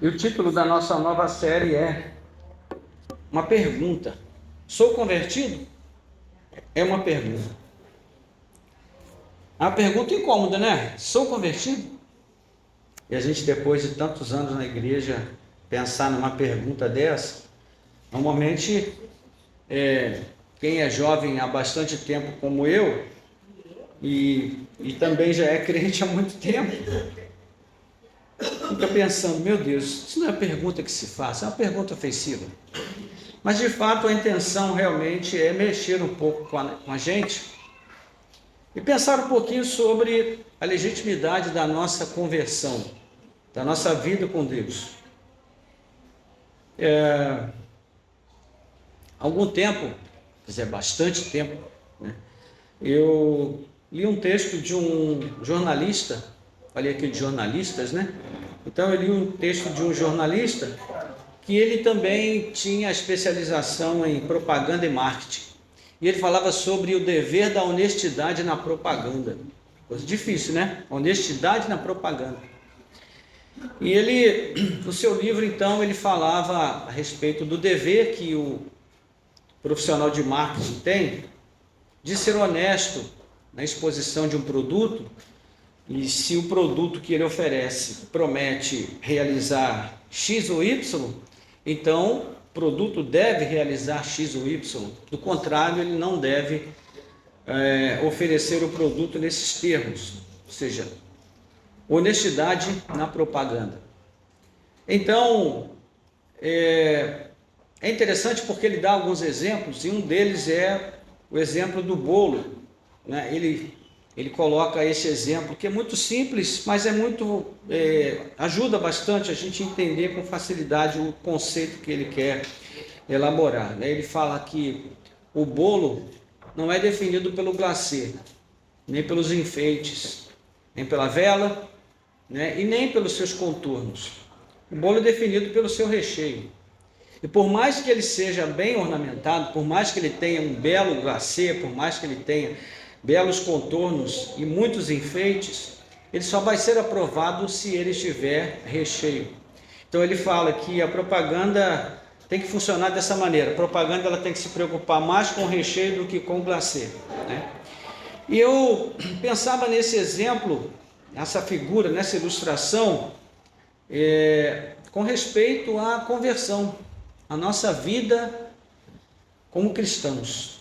E o título da nossa nova série é uma pergunta. Sou convertido? É uma pergunta. É uma pergunta incômoda, né? Sou convertido? E a gente, depois de tantos anos na igreja, pensar numa pergunta dessa, normalmente, quem é jovem há bastante tempo como eu, e também já é crente há muito tempo, fica pensando, meu Deus, isso não é uma pergunta que se faz, é uma pergunta ofensiva. Mas de fato a intenção realmente é mexer um pouco com a gente e pensar um pouquinho sobre a legitimidade da nossa conversão, da nossa vida com Deus. Há algum tempo, quer dizer, bastante tempo, né, eu li um texto de um jornalista, falei aqui de jornalistas, né? Então eu li um texto de um jornalista que ele também tinha especialização em propaganda e marketing. E ele falava sobre o dever da honestidade na propaganda. Coisa difícil, né? Honestidade na propaganda. E ele, no seu livro, então, ele falava a respeito do dever que o profissional de marketing tem de ser honesto na exposição de um produto. E se o produto que ele oferece promete realizar X ou Y, então o produto deve realizar X ou Y. Do contrário, ele não deve oferecer o produto nesses termos. Ou seja, honestidade na propaganda. Então, é interessante porque ele dá alguns exemplos, e um deles é o exemplo do bolo, né? Ele coloca esse exemplo, que é muito simples, mas ajuda bastante a gente entender com facilidade o conceito que ele quer elaborar, né? Ele fala que o bolo não é definido pelo glacê, nem pelos enfeites, nem pela vela, né? E nem pelos seus contornos. O bolo é definido pelo seu recheio. E por mais que ele seja bem ornamentado, por mais que ele tenha um belo glacê, por mais que ele tenha belos contornos e muitos enfeites, ele só vai ser aprovado se ele tiver recheio. Então ele fala que a propaganda tem que funcionar dessa maneira. A propaganda ela tem que se preocupar mais com o recheio do que com o glacê, né? E eu pensava nesse exemplo, nessa figura, nessa ilustração, com respeito à conversão, à nossa vida como cristãos.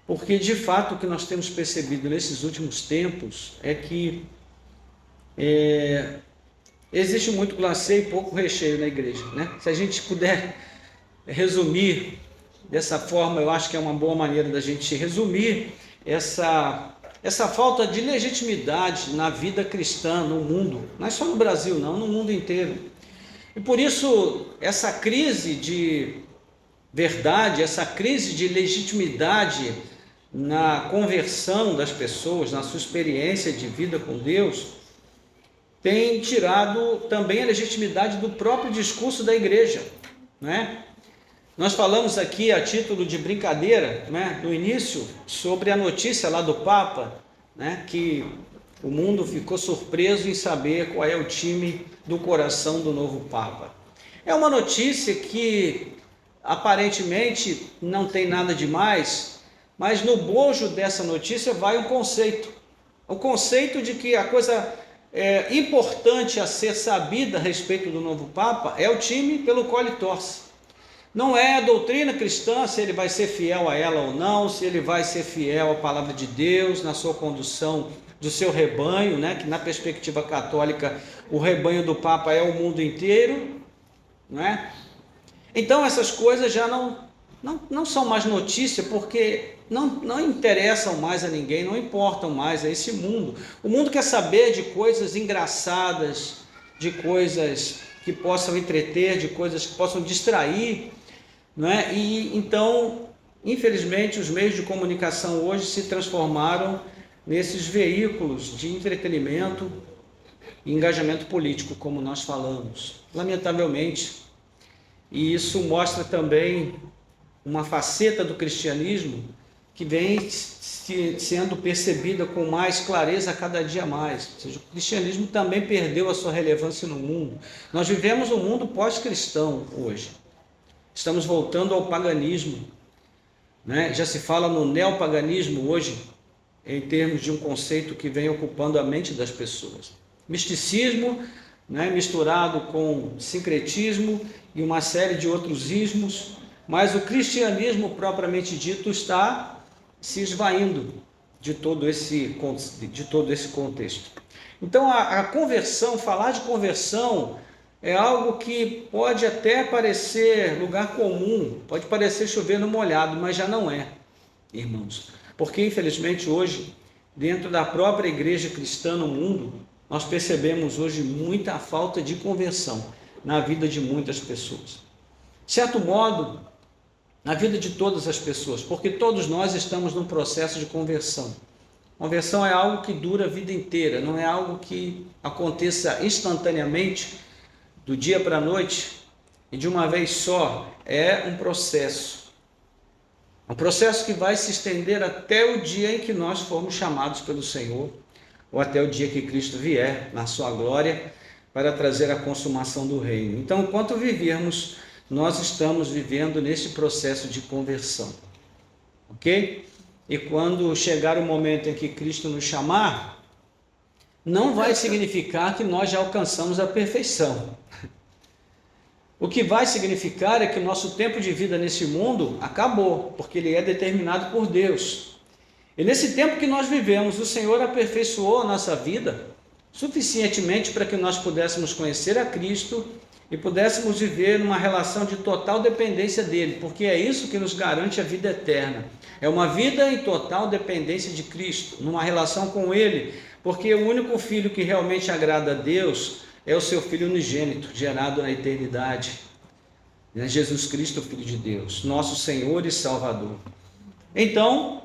Porque, de fato, o que nós temos percebido nesses últimos tempos é que existe muito glacê e pouco recheio na igreja, né? Se a gente puder resumir dessa forma, eu acho que é uma boa maneira da gente resumir essa falta de legitimidade na vida cristã no mundo, não é só no Brasil não, no mundo inteiro. E por isso, essa crise de verdade, essa crise de legitimidade na conversão das pessoas, na sua experiência de vida com Deus, tem tirado também a legitimidade do próprio discurso da igreja, né? Nós falamos aqui a título de brincadeira, né, no início, sobre a notícia lá do Papa, né, que o mundo ficou surpreso em saber qual é o time do coração do novo Papa. É uma notícia que aparentemente não tem nada de mais, mas no bojo dessa notícia vai um conceito. O conceito de que a coisa importante a ser sabida a respeito do novo Papa é o time pelo qual ele torce. Não é a doutrina cristã, se ele vai ser fiel a ela ou não, se ele vai ser fiel à palavra de Deus, na sua condução do seu rebanho, né? Que na perspectiva católica o rebanho do Papa é o mundo inteiro, não é? Então essas coisas já não são mais notícia, porque não interessam mais a ninguém, não importam mais a esse mundo. O mundo quer saber de coisas engraçadas, de coisas que possam entreter, de coisas que possam distrair, não é? E então, infelizmente, os meios de comunicação hoje se transformaram nesses veículos de entretenimento e engajamento político, como nós falamos, lamentavelmente. E isso mostra também uma faceta do cristianismo que vem sendo percebida com mais clareza a cada dia mais. Ou seja, o cristianismo também perdeu a sua relevância no mundo. Nós vivemos um mundo pós-cristão hoje. Estamos voltando ao paganismo, né? Já se fala no neopaganismo hoje, em termos de um conceito que vem ocupando a mente das pessoas. Misticismo, né, misturado com sincretismo e uma série de outros ismos, mas o cristianismo propriamente dito está se esvaindo de todo esse contexto. Então a conversão, falar de conversão é algo que pode até parecer lugar comum, pode parecer chover no molhado, mas já não é, irmãos. Porque infelizmente hoje, dentro da própria igreja cristã no mundo, nós percebemos hoje muita falta de conversão na vida de muitas pessoas. De certo modo, na vida de todas as pessoas, porque todos nós estamos num processo de conversão. Conversão é algo que dura a vida inteira, não é algo que aconteça instantaneamente, do dia para a noite, e de uma vez só. É um processo. Um processo que vai se estender até o dia em que nós formos chamados pelo Senhor, ou até o dia que Cristo vier na sua glória para trazer a consumação do reino. Então, enquanto vivermos, nós estamos vivendo nesse processo de conversão, ok? E quando chegar o momento em que Cristo nos chamar, não vai significar que nós já alcançamos a perfeição. O que vai significar é que o nosso tempo de vida nesse mundo acabou, porque ele é determinado por Deus. E nesse tempo que nós vivemos, o Senhor aperfeiçoou a nossa vida suficientemente para que nós pudéssemos conhecer a Cristo e pudéssemos viver numa relação de total dependência dele, porque é isso que nos garante a vida eterna. É uma vida em total dependência de Cristo, numa relação com ele, porque o único filho que realmente agrada a Deus é o seu Filho unigênito, gerado na eternidade, é Jesus Cristo, Filho de Deus, nosso Senhor e Salvador. Então,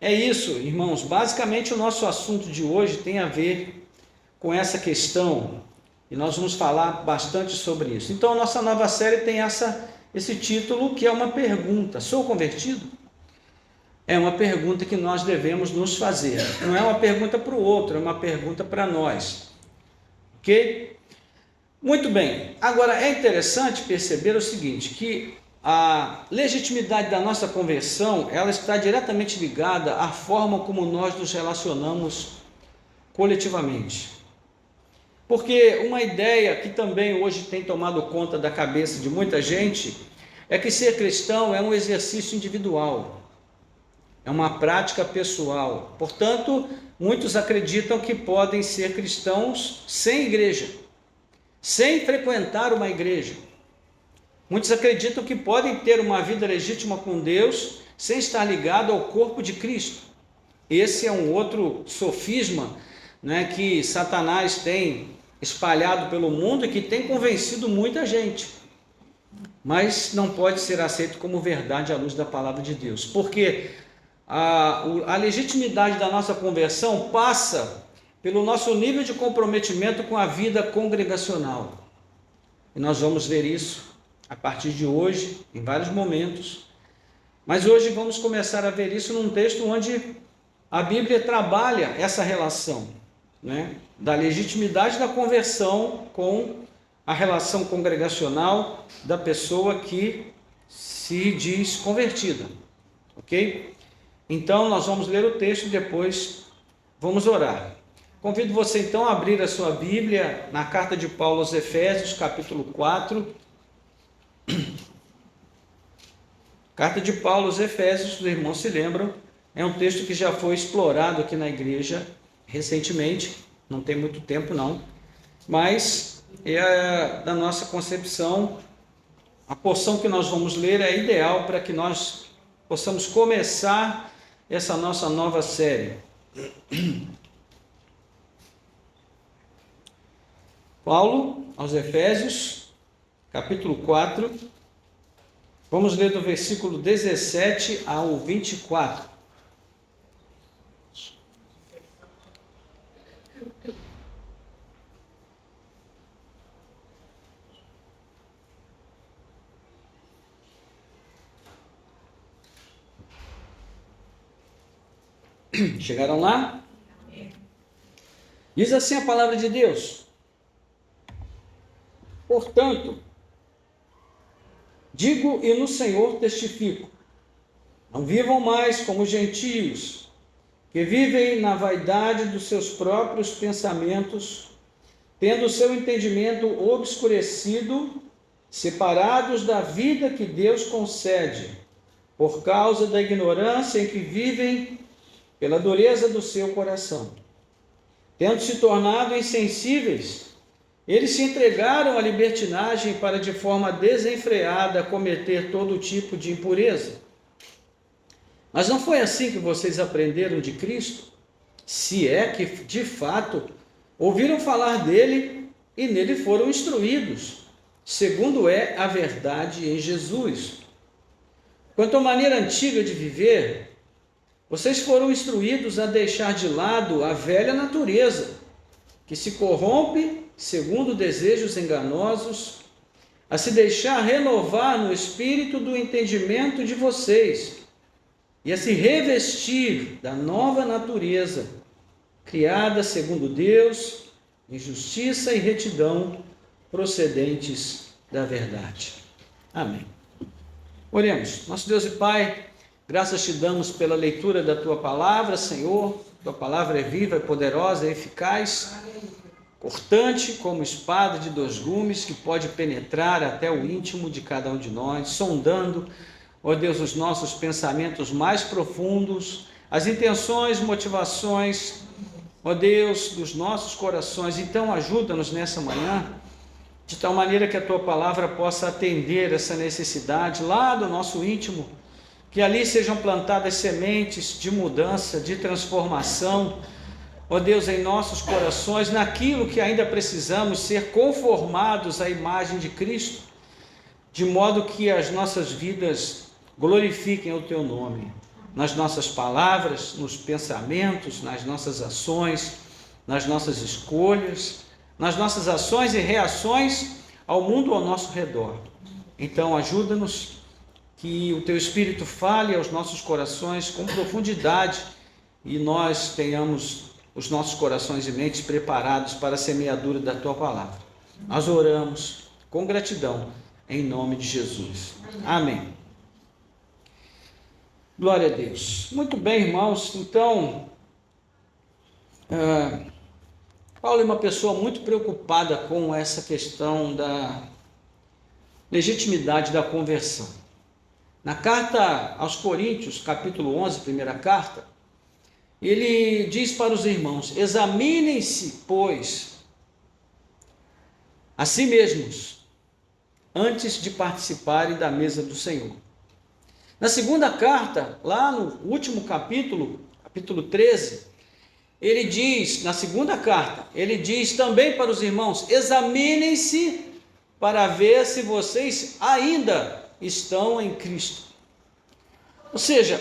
é isso, irmãos. Basicamente, o nosso assunto de hoje tem a ver com essa questão, e nós vamos falar bastante sobre isso. Então, a nossa nova série tem esse título, que é uma pergunta: sou convertido? É uma pergunta que nós devemos nos fazer. Não é uma pergunta para o outro, é uma pergunta para nós. Ok? Muito bem. Agora, é interessante perceber o seguinte, que a legitimidade da nossa conversão, ela está diretamente ligada à forma como nós nos relacionamos coletivamente. Porque uma ideia que também hoje tem tomado conta da cabeça de muita gente é que ser cristão é um exercício individual, é uma prática pessoal. Portanto, muitos acreditam que podem ser cristãos sem igreja, sem frequentar uma igreja. Muitos acreditam que podem ter uma vida legítima com Deus sem estar ligado ao corpo de Cristo. Esse é um outro sofisma, né, que Satanás tem espalhado pelo mundo e que tem convencido muita gente. Mas não pode ser aceito como verdade à luz da palavra de Deus. Porque a legitimidade da nossa conversão passa pelo nosso nível de comprometimento com a vida congregacional. E nós vamos ver isso a partir de hoje, em vários momentos. Mas hoje vamos começar a ver isso num texto onde a Bíblia trabalha essa relação, né, da legitimidade da conversão com a relação congregacional da pessoa que se diz convertida. Ok? Então nós vamos ler o texto e depois vamos orar. Convido você então a abrir a sua Bíblia na carta de Paulo aos Efésios, capítulo 4. Carta de Paulo aos Efésios, os irmãos se lembram, é um texto que já foi explorado aqui na igreja recentemente, não tem muito tempo não, mas da nossa concepção, a porção que nós vamos ler é ideal para que nós possamos começar essa nossa nova série. Paulo aos Efésios, capítulo 4, vamos ler do versículo 17 ao 24. Chegaram lá? Diz assim a palavra de Deus: portanto, digo e no Senhor testifico, não vivam mais como gentios, que vivem na vaidade dos seus próprios pensamentos, tendo o seu entendimento obscurecido, separados da vida que Deus concede, por causa da ignorância em que vivem, pela dureza do seu coração. Tendo se tornado insensíveis, eles se entregaram à libertinagem para de forma desenfreada cometer todo tipo de impureza. Mas não foi assim que vocês aprenderam de Cristo? Se é que, de fato, ouviram falar dele e nele foram instruídos, segundo é a verdade em Jesus. Quanto à maneira antiga de viver, vocês foram instruídos a deixar de lado a velha natureza, que se corrompe segundo desejos enganosos, a se deixar renovar no espírito do entendimento de vocês, e a se revestir da nova natureza, criada segundo Deus, em justiça e retidão, procedentes da verdade. Amém. Oremos. Nosso Deus e Pai, graças te damos pela leitura da Tua palavra, Senhor. Tua palavra é viva, é poderosa, é eficaz, cortante como espada de dois gumes, que pode penetrar até o íntimo de cada um de nós, sondando, ó Deus, os nossos pensamentos mais profundos, as intenções, motivações, ó Deus, dos nossos corações. Então ajuda-nos nessa manhã, de tal maneira que a Tua palavra possa atender essa necessidade lá do nosso íntimo, que ali sejam plantadas sementes de mudança, de transformação, ó Deus, em nossos corações, naquilo que ainda precisamos ser conformados à imagem de Cristo, de modo que as nossas vidas glorifiquem o Teu nome, nas nossas palavras, nos pensamentos, nas nossas ações, nas nossas escolhas, nas nossas ações e reações ao mundo ao nosso redor. Então ajuda-nos que o Teu Espírito fale aos nossos corações com profundidade e nós tenhamos os nossos corações e mentes preparados para a semeadura da Tua palavra. Nós oramos com gratidão em nome de Jesus. Amém. Glória a Deus. Muito bem, irmãos. Então, Paulo é uma pessoa muito preocupada com essa questão da legitimidade da conversão. Na carta aos Coríntios, capítulo 11, primeira carta, ele diz para os irmãos: examinem-se, pois, a si mesmos, antes de participarem da mesa do Senhor. Na segunda carta, lá no último capítulo, capítulo 13, ele diz, na segunda carta, ele diz também para os irmãos: examinem-se para ver se vocês ainda estão em Cristo. Ou seja,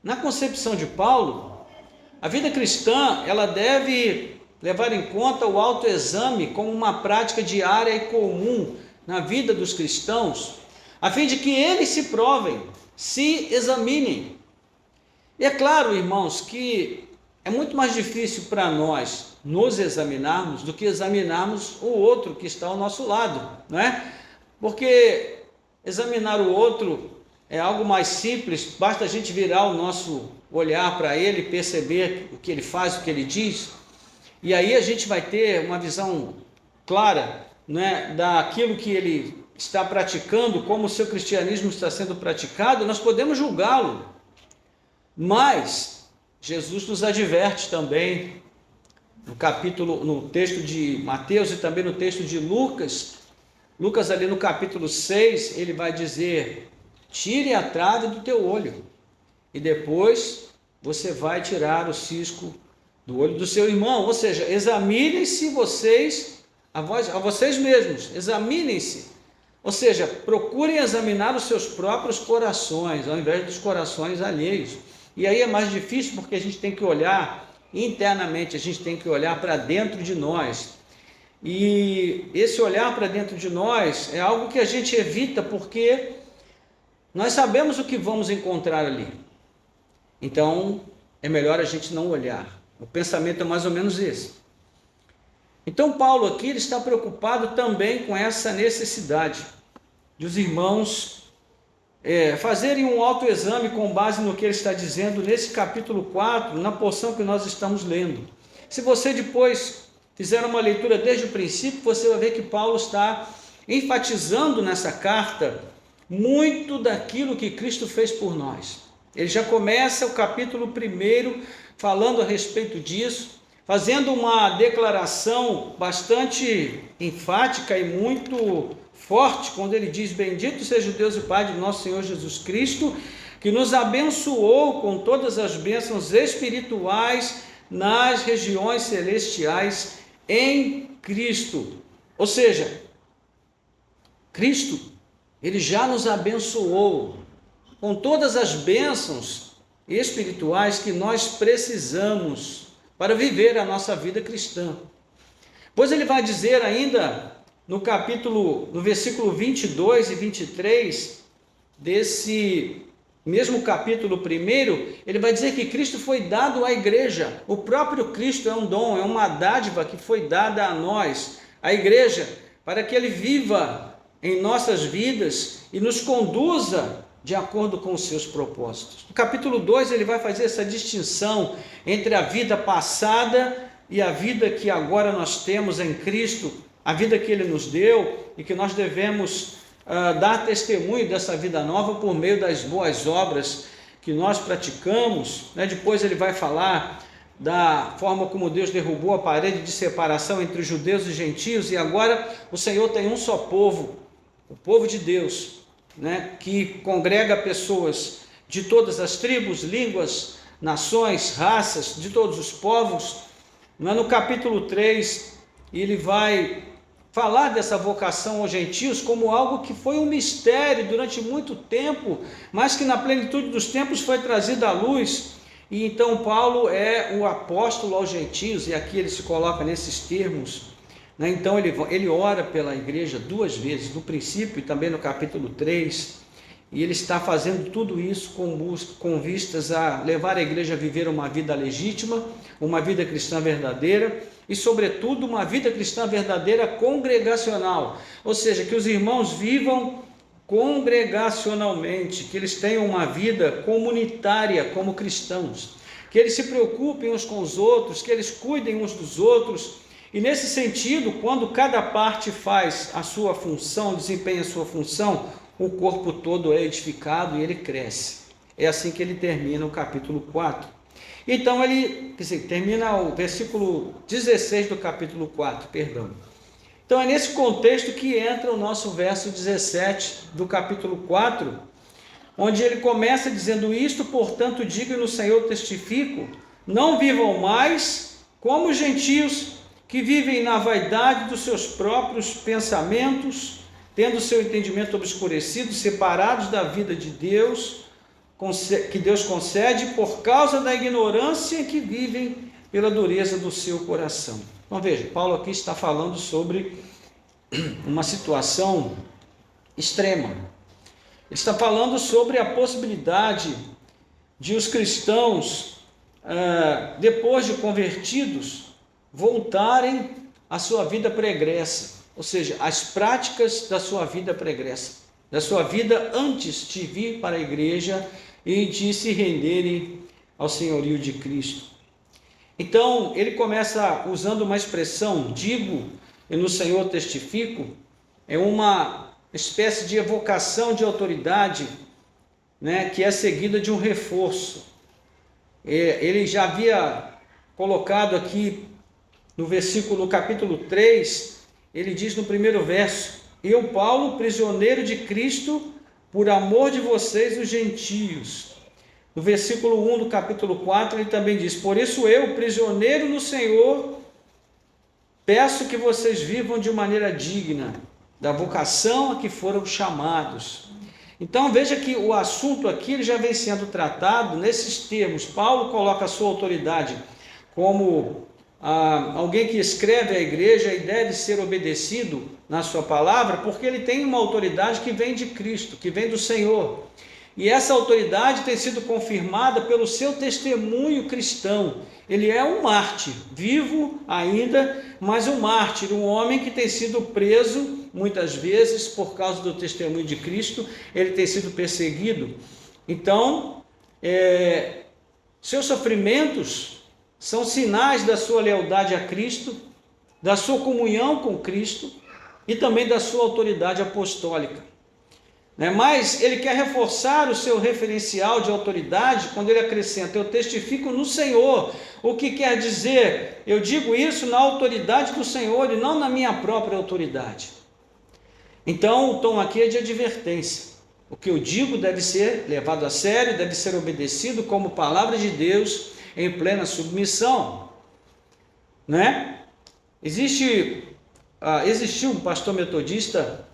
na concepção de Paulo, a vida cristã, ela deve levar em conta o autoexame como uma prática diária e comum na vida dos cristãos, a fim de que eles se provem, se examinem. E é claro, irmãos, que é muito mais difícil para nós nos examinarmos do que examinarmos o outro que está ao nosso lado, não é? Porque examinar o outro é algo mais simples, basta a gente virar o nosso olhar para ele, perceber o que ele faz, o que ele diz, e aí a gente vai ter uma visão clara, né, daquilo que ele está praticando, como o seu cristianismo está sendo praticado. Nós podemos julgá-lo, mas Jesus nos adverte também no texto de Mateus e também no texto de Lucas. Lucas ali no capítulo 6, ele vai dizer: tire a trave do teu olho e depois você vai tirar o cisco do olho do seu irmão. Ou seja, examinem-se vocês, a vocês mesmos, examinem-se. Ou seja, procurem examinar os seus próprios corações, ao invés dos corações alheios. E aí é mais difícil porque a gente tem que olhar internamente, a gente tem que olhar para dentro de nós. E esse olhar para dentro de nós é algo que a gente evita porque nós sabemos o que vamos encontrar ali. Então, é melhor a gente não olhar. O pensamento é mais ou menos esse. Então Paulo aqui ele está preocupado também com essa necessidade de os irmãos fazerem um autoexame com base no que ele está dizendo nesse capítulo 4, na porção que nós estamos lendo. Se você depois fizer uma leitura desde o princípio, você vai ver que Paulo está enfatizando nessa carta muito daquilo que Cristo fez por nós. Ele já começa o capítulo 1 falando a respeito disso, fazendo uma declaração bastante enfática e muito forte, quando ele diz: bendito seja o Deus e Pai de nosso Senhor Jesus Cristo, que nos abençoou com todas as bênçãos espirituais nas regiões celestiais em Cristo. Ou seja, Cristo, ele já nos abençoou com todas as bênçãos espirituais que nós precisamos para viver a nossa vida cristã. Pois ele vai dizer ainda no versículo 22 e 23 desse mesmo capítulo 1, ele vai dizer que Cristo foi dado à igreja. O próprio Cristo é um dom, é uma dádiva que foi dada a nós, a igreja, para que ele viva em nossas vidas e nos conduza de acordo com os seus propósitos. No capítulo 2 ele vai fazer essa distinção entre a vida passada e a vida que agora nós temos em Cristo, a vida que ele nos deu e que nós devemos dar testemunho dessa vida nova por meio das boas obras que nós praticamos. Depois ele vai falar da forma como Deus derrubou a parede de separação entre os judeus e gentios, e agora o Senhor tem um só povo, o povo de Deus, que congrega pessoas de todas as tribos, línguas, nações, raças, de todos os povos. No capítulo 3 ele vai falar dessa vocação aos gentios como algo que foi um mistério durante muito tempo, mas que na plenitude dos tempos foi trazido à luz. E então Paulo é o apóstolo aos gentios, e aqui ele se coloca nesses termos. Então ele ora pela igreja 2 vezes, no princípio e também no capítulo 3, e ele está fazendo tudo isso com vistas a levar a igreja a viver uma vida legítima, uma vida cristã verdadeira, e sobretudo uma vida cristã verdadeira congregacional, ou seja, que os irmãos vivam congregacionalmente, que eles tenham uma vida comunitária como cristãos, que eles se preocupem uns com os outros, que eles cuidem uns dos outros. E nesse sentido, quando cada parte faz a sua função, desempenha a sua função, o corpo todo é edificado e ele cresce. É assim que ele termina o capítulo 4. Então ele termina o versículo 16 do capítulo 4, perdão. Então é nesse contexto que entra o nosso verso 17 do capítulo 4, onde ele começa dizendo: isto, portanto, digo e no Senhor testifico, não vivam mais como os gentios, que vivem na vaidade dos seus próprios pensamentos, tendo seu entendimento obscurecido, separados da vida de Deus, que Deus concede por causa da ignorância que vivem pela dureza do seu coração. Então veja, Paulo aqui está falando sobre uma situação extrema. Ele está falando sobre a possibilidade de os cristãos, depois de convertidos, voltarem à sua vida pregressa, ou seja, às práticas da sua vida pregressa, da sua vida antes de vir para a igreja e de se renderem ao senhorio de Cristo. Então, ele começa usando uma expressão, digo e no Senhor testifico, é uma espécie de evocação de autoridade, que é seguida de um reforço. Ele já havia colocado aqui no capítulo 3, ele diz no primeiro verso: eu, Paulo, prisioneiro de Cristo, por amor de vocês, os gentios. No versículo 1 do capítulo 4, ele também diz: por isso eu, prisioneiro no Senhor, peço que vocês vivam de maneira digna da vocação a que foram chamados. Então veja que o assunto aqui ele já vem sendo tratado nesses termos. Paulo coloca a sua autoridade como alguém que escreve a igreja e deve ser obedecido na sua palavra, porque ele tem uma autoridade que vem de Cristo, que vem do Senhor. E essa autoridade tem sido confirmada pelo seu testemunho cristão. Ele é um mártir, vivo ainda, mas um mártir, um homem que tem sido preso muitas vezes por causa do testemunho de Cristo, ele tem sido perseguido. Então, seus sofrimentos são sinais da sua lealdade a Cristo, da sua comunhão com Cristo e também da sua autoridade apostólica. Mas ele quer reforçar o seu referencial de autoridade quando ele acrescenta: eu testifico no Senhor. O que quer dizer? Eu digo isso na autoridade do Senhor e não na minha própria autoridade. Então o tom aqui é de advertência. O que eu digo deve ser levado a sério, deve ser obedecido como palavra de Deus em plena submissão. Existiu um pastor metodista,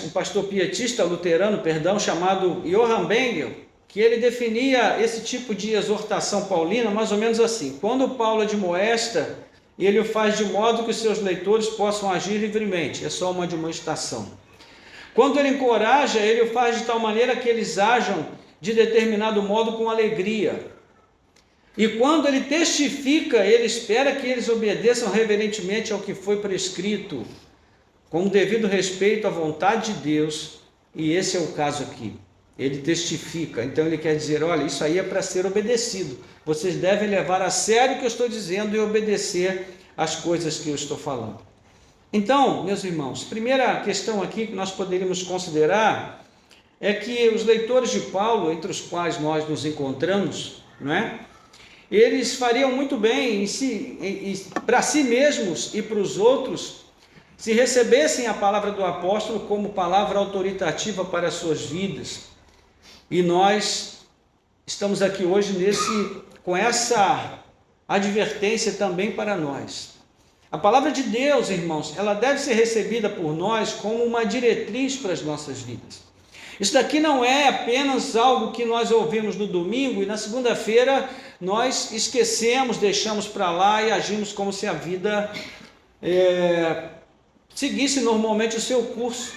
um pastor pietista luterano, chamado Johann Bengel, que ele definia esse tipo de exortação paulina mais ou menos assim: quando Paulo admoesta, ele o faz de modo que os seus leitores possam agir livremente, é só uma admoestação. Quando ele encoraja, ele o faz de tal maneira que eles ajam de determinado modo com alegria. E quando ele testifica, ele espera que eles obedeçam reverentemente ao que foi prescrito, com o devido respeito à vontade de Deus, e esse é o caso aqui. Ele testifica, então ele quer dizer: olha, isso aí é para ser obedecido, vocês devem levar a sério o que eu estou dizendo e obedecer às coisas que eu estou falando. Então, meus irmãos, primeira questão aqui que nós poderíamos considerar é que os leitores de Paulo, entre os quais nós nos encontramos, eles fariam muito bem para si mesmos e para os outros, se recebessem a palavra do apóstolo como palavra autoritativa para as suas vidas. E nós estamos aqui hoje com essa advertência também para nós. A palavra de Deus, irmãos, ela deve ser recebida por nós como uma diretriz para as nossas vidas. Isso daqui não é apenas algo que nós ouvimos no domingo e na segunda-feira nós esquecemos, deixamos para lá e agimos como se a vida seguisse normalmente o seu curso.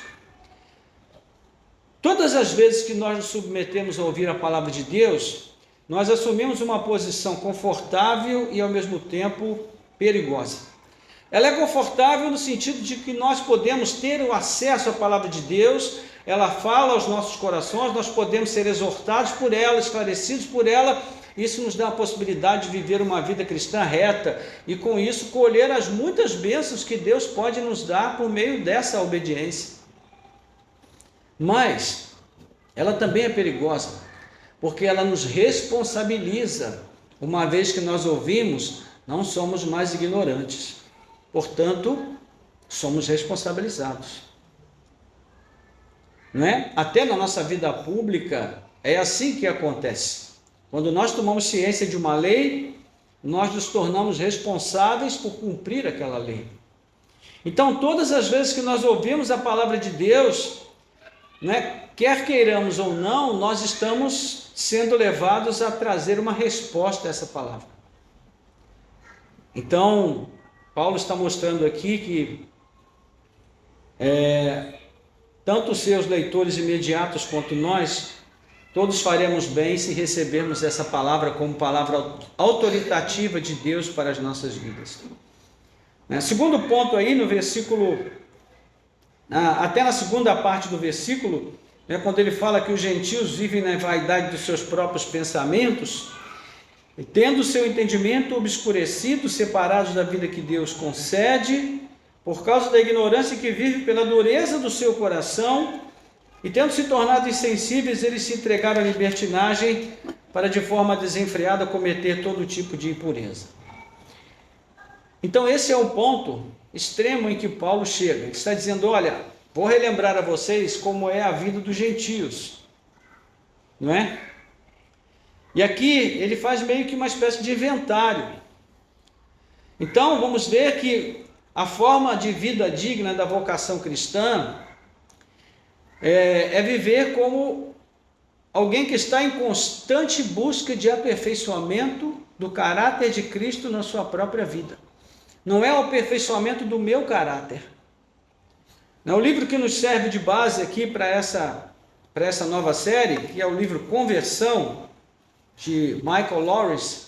Todas as vezes que nós nos submetemos a ouvir a palavra de Deus, nós assumimos uma posição confortável e ao mesmo tempo perigosa. Ela é confortável no sentido de que nós podemos ter o acesso à palavra de Deus, ela fala aos nossos corações, nós podemos ser exortados por ela, esclarecidos por ela. Isso nos dá a possibilidade de viver uma vida cristã reta e com isso colher as muitas bênçãos que Deus pode nos dar por meio dessa obediência. Mas ela também é perigosa, porque ela nos responsabiliza. Uma vez que nós ouvimos, não somos mais ignorantes. Portanto, somos responsabilizados. Até na nossa vida pública é assim que acontece. Quando nós tomamos ciência de uma lei, nós nos tornamos responsáveis por cumprir aquela lei. Então, todas as vezes que nós ouvimos a palavra de Deus, quer queiramos ou não, nós estamos sendo levados a trazer uma resposta a essa palavra. Então, Paulo está mostrando aqui que tanto os seus leitores imediatos quanto nós, todos faremos bem se recebermos essa palavra como palavra autoritativa de Deus para as nossas vidas. Segundo ponto aí no versículo, até na segunda parte do versículo, quando ele fala que os gentios vivem na vaidade dos seus próprios pensamentos, e tendo o seu entendimento obscurecido, separados da vida que Deus concede, por causa da ignorância que vive pela dureza do seu coração, e tendo se tornado insensíveis, eles se entregaram à libertinagem para de forma desenfreada cometer todo tipo de impureza. Então esse é o ponto extremo em que Paulo chega. Ele está dizendo: olha, vou relembrar a vocês como é a vida dos gentios, E aqui ele faz meio que uma espécie de inventário. Então vamos ver que a forma de vida digna da vocação cristã é viver como alguém que está em constante busca de aperfeiçoamento do caráter de Cristo na sua própria vida. Não é o aperfeiçoamento do meu caráter. O livro que nos serve de base aqui para essa para essa nova série, que é o livro Conversão, de Michael Lawrence,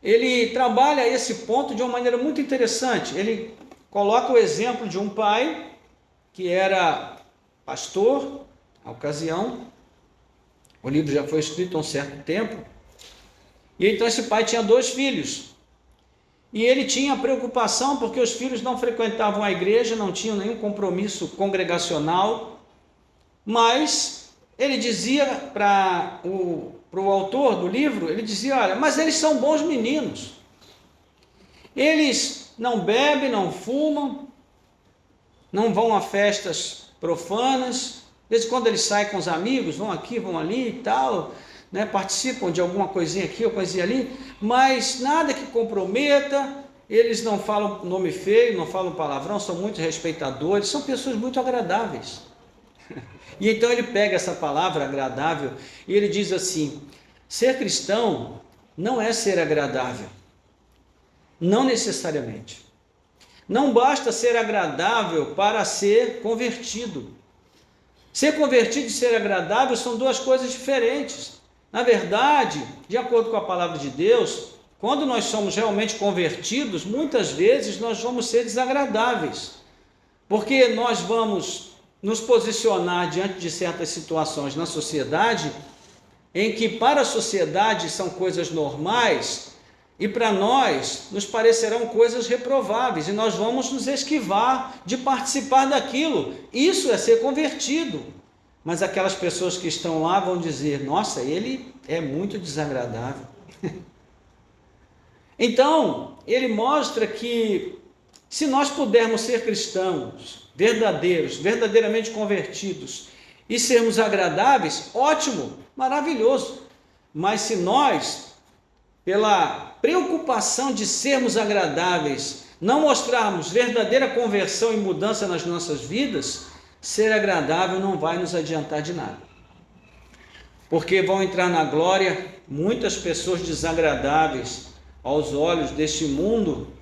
ele trabalha esse ponto de uma maneira muito interessante. Ele coloca o exemplo de um pai que era pastor, na ocasião, o livro já foi escrito há um certo tempo, e então esse pai tinha 2 filhos, e ele tinha preocupação porque os filhos não frequentavam a igreja, não tinham nenhum compromisso congregacional, mas ele dizia para o autor do livro, ele dizia, olha, mas eles são bons meninos, eles não bebem, não fumam, não vão a festas profanas, de vez em quando eles saem com os amigos, vão aqui, vão ali e tal, né, participam de alguma coisinha aqui ou coisinha ali, mas nada que comprometa, eles não falam nome feio, não falam palavrão, são muito respeitadores, são pessoas muito agradáveis. E então ele pega essa palavra agradável e ele diz assim, ser cristão não é ser agradável, não necessariamente. Não basta ser agradável para ser convertido. Ser convertido e ser agradável são 2 coisas diferentes. Na verdade, de acordo com a palavra de Deus, quando nós somos realmente convertidos, muitas vezes nós vamos ser desagradáveis, porque nós vamos nos posicionar diante de certas situações na sociedade, em que para a sociedade são coisas normais, e para nós nos parecerão coisas reprováveis, e nós vamos nos esquivar de participar daquilo. Isso é ser convertido. Mas aquelas pessoas que estão lá vão dizer, nossa, ele é muito desagradável. Então, ele mostra que se nós pudermos ser cristãos verdadeiros, verdadeiramente convertidos, e sermos agradáveis, ótimo, maravilhoso. Mas se nós, pela preocupação de sermos agradáveis, não mostrarmos verdadeira conversão e mudança nas nossas vidas, ser agradável não vai nos adiantar de nada. Porque vão entrar na glória muitas pessoas desagradáveis aos olhos deste mundo,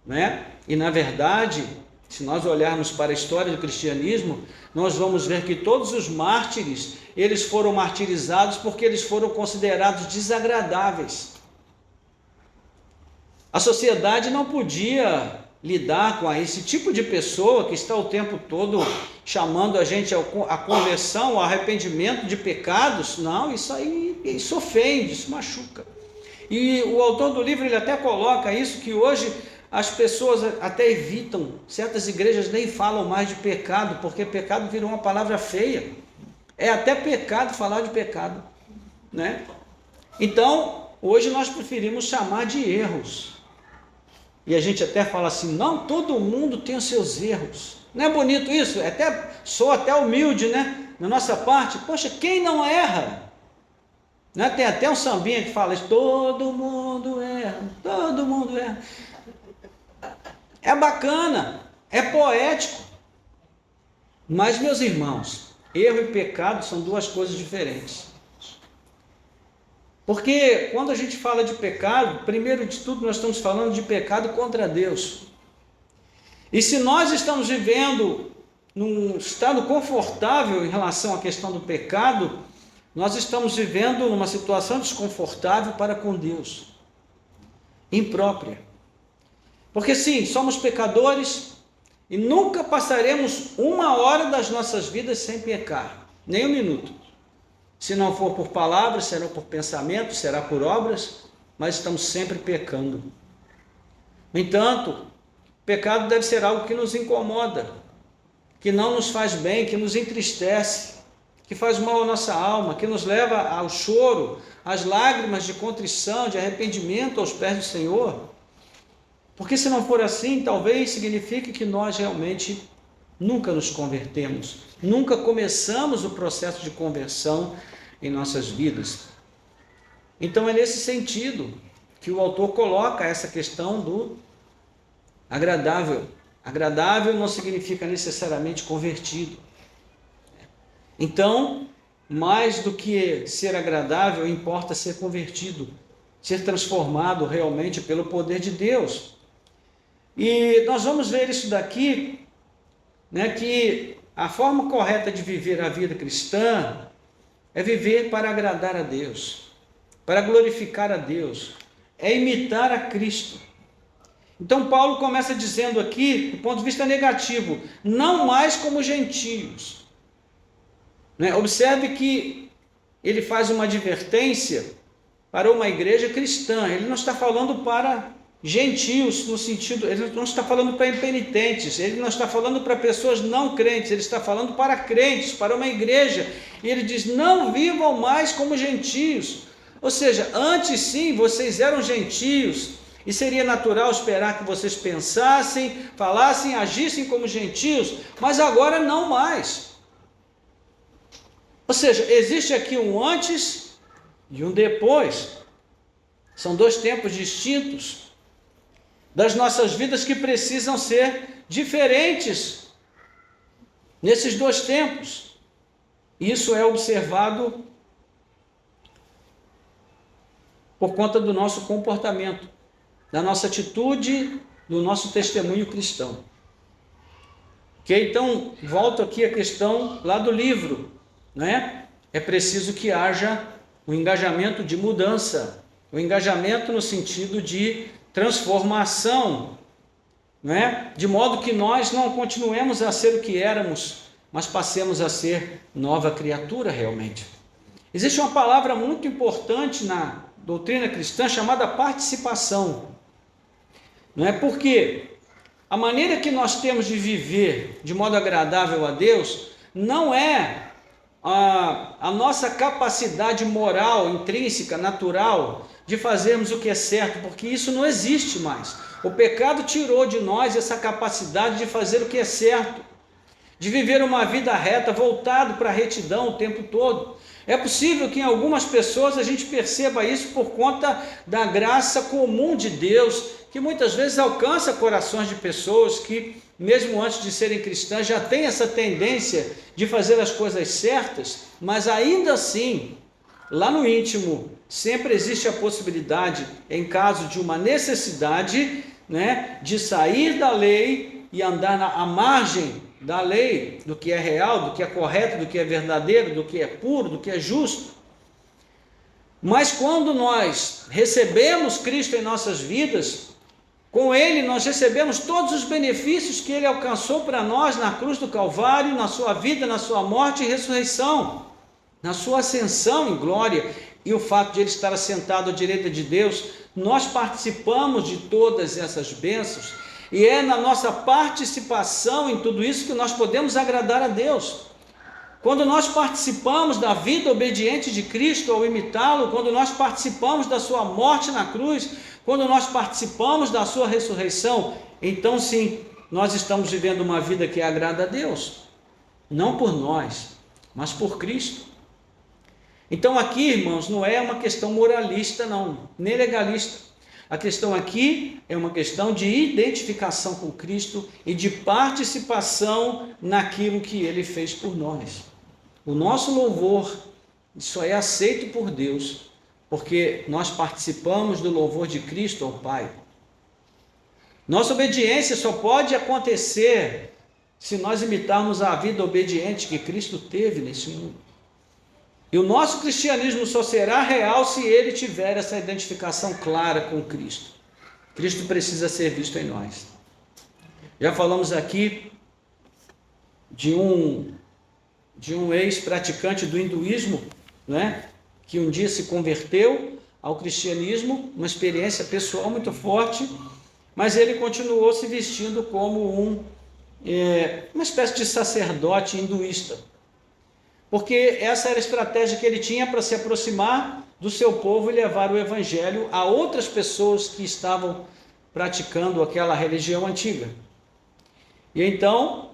né? E na verdade, se nós olharmos para a história do cristianismo, nós vamos ver que todos os mártires, eles foram martirizados porque eles foram considerados desagradáveis. A sociedade não podia lidar com esse tipo de pessoa que está o tempo todo chamando a gente à conversão, ao arrependimento de pecados. Não, isso ofende, isso machuca. E o autor do livro ele até coloca isso, que hoje as pessoas até evitam, certas igrejas nem falam mais de pecado, porque pecado virou uma palavra feia. É até pecado falar de pecado, né? Então, hoje nós preferimos chamar de erros. E a gente até fala assim, não, todo mundo tem os seus erros. Não é bonito isso? Sou até humilde, né? Na nossa parte, poxa, quem não erra? Né? Tem até um sambinha que fala isso, todo mundo erra, todo mundo erra. É bacana, é poético. Mas, meus irmãos, erro e pecado são 2 coisas diferentes. Porque quando a gente fala de pecado, primeiro de tudo nós estamos falando de pecado contra Deus. E se nós estamos vivendo num estado confortável em relação à questão do pecado, nós estamos vivendo numa situação desconfortável para com Deus, imprópria. Porque sim, somos pecadores e nunca passaremos 1 hora das nossas vidas sem pecar, nem 1 minuto. Se não for por palavras, será por pensamento, será por obras, mas estamos sempre pecando. No entanto, pecado deve ser algo que nos incomoda, que não nos faz bem, que nos entristece, que faz mal à nossa alma, que nos leva ao choro, às lágrimas de contrição, de arrependimento aos pés do Senhor. Porque se não for assim, talvez signifique que nós realmente nunca nos convertemos, nunca começamos o processo de conversão em nossas vidas. Então é nesse sentido que o autor coloca essa questão do agradável. Agradável não significa necessariamente convertido. Então, mais do que ser agradável, importa ser convertido, ser transformado realmente pelo poder de Deus. E nós vamos ver isso daqui, né, que a forma correta de viver a vida cristã é viver para agradar a Deus, para glorificar a Deus, é imitar a Cristo. Então Paulo começa dizendo aqui, do ponto de vista negativo, não mais como gentios. Observe que ele faz uma advertência para uma igreja cristã. Ele não está falando para gentios, no sentido, ele não está falando para impenitentes, ele não está falando para pessoas não crentes, ele está falando para crentes, para uma igreja. E ele diz, não vivam mais como gentios. Ou seja, antes sim, vocês eram gentios, e seria natural esperar que vocês pensassem, falassem, agissem como gentios, mas agora não mais. Ou seja, existe aqui um antes e um depois. São dois tempos distintos das nossas vidas que precisam ser diferentes nesses dois tempos. Isso é observado por conta do nosso comportamento, da nossa atitude, do nosso testemunho cristão. Ok? Então, volto aqui à questão lá do livro. É preciso que haja um engajamento de mudança, um engajamento no sentido de transformação, de modo que nós não continuemos a ser o que éramos, mas passemos a ser nova criatura realmente. Existe uma palavra muito importante na doutrina cristã chamada participação. Porque a maneira que nós temos de viver de modo agradável a Deus não é a nossa capacidade moral, intrínseca, natural, de fazermos o que é certo, porque isso não existe mais. O pecado tirou de nós essa capacidade de fazer o que é certo, de viver uma vida reta, voltado para a retidão o tempo todo. É possível que em algumas pessoas a gente perceba isso por conta da graça comum de Deus, que muitas vezes alcança corações de pessoas que, mesmo antes de serem cristãs, já têm essa tendência de fazer as coisas certas, mas ainda assim, lá no íntimo, sempre existe a possibilidade, em caso de uma necessidade, de sair da lei e andar à margem da lei, do que é real, do que é correto, do que é verdadeiro, do que é puro, do que é justo. Mas quando nós recebemos Cristo em nossas vidas, com Ele nós recebemos todos os benefícios que Ele alcançou para nós na cruz do Calvário, na sua vida, na sua morte e ressurreição, na sua ascensão em glória, e o fato de Ele estar assentado à direita de Deus, nós participamos de todas essas bênçãos, e é na nossa participação em tudo isso que nós podemos agradar a Deus. Quando nós participamos da vida obediente de Cristo ao imitá-lo, quando nós participamos da sua morte na cruz, quando nós participamos da sua ressurreição, então sim, nós estamos vivendo uma vida que agrada a Deus, não por nós, mas por Cristo. Então aqui, irmãos, não é uma questão moralista não, nem legalista. A questão aqui é uma questão de identificação com Cristo e de participação naquilo que Ele fez por nós. O nosso louvor só é aceito por Deus porque nós participamos do louvor de Cristo ao Pai. Nossa obediência só pode acontecer se nós imitarmos a vida obediente que Cristo teve nesse mundo. E o nosso cristianismo só será real se ele tiver essa identificação clara com Cristo. Cristo precisa ser visto em nós. Já falamos aqui de um ex-praticante do hinduísmo, que um dia se converteu ao cristianismo, uma experiência pessoal muito forte, mas ele continuou se vestindo como uma espécie de sacerdote hinduísta. Porque essa era a estratégia que ele tinha para se aproximar do seu povo e levar o evangelho a outras pessoas que estavam praticando aquela religião antiga. E então,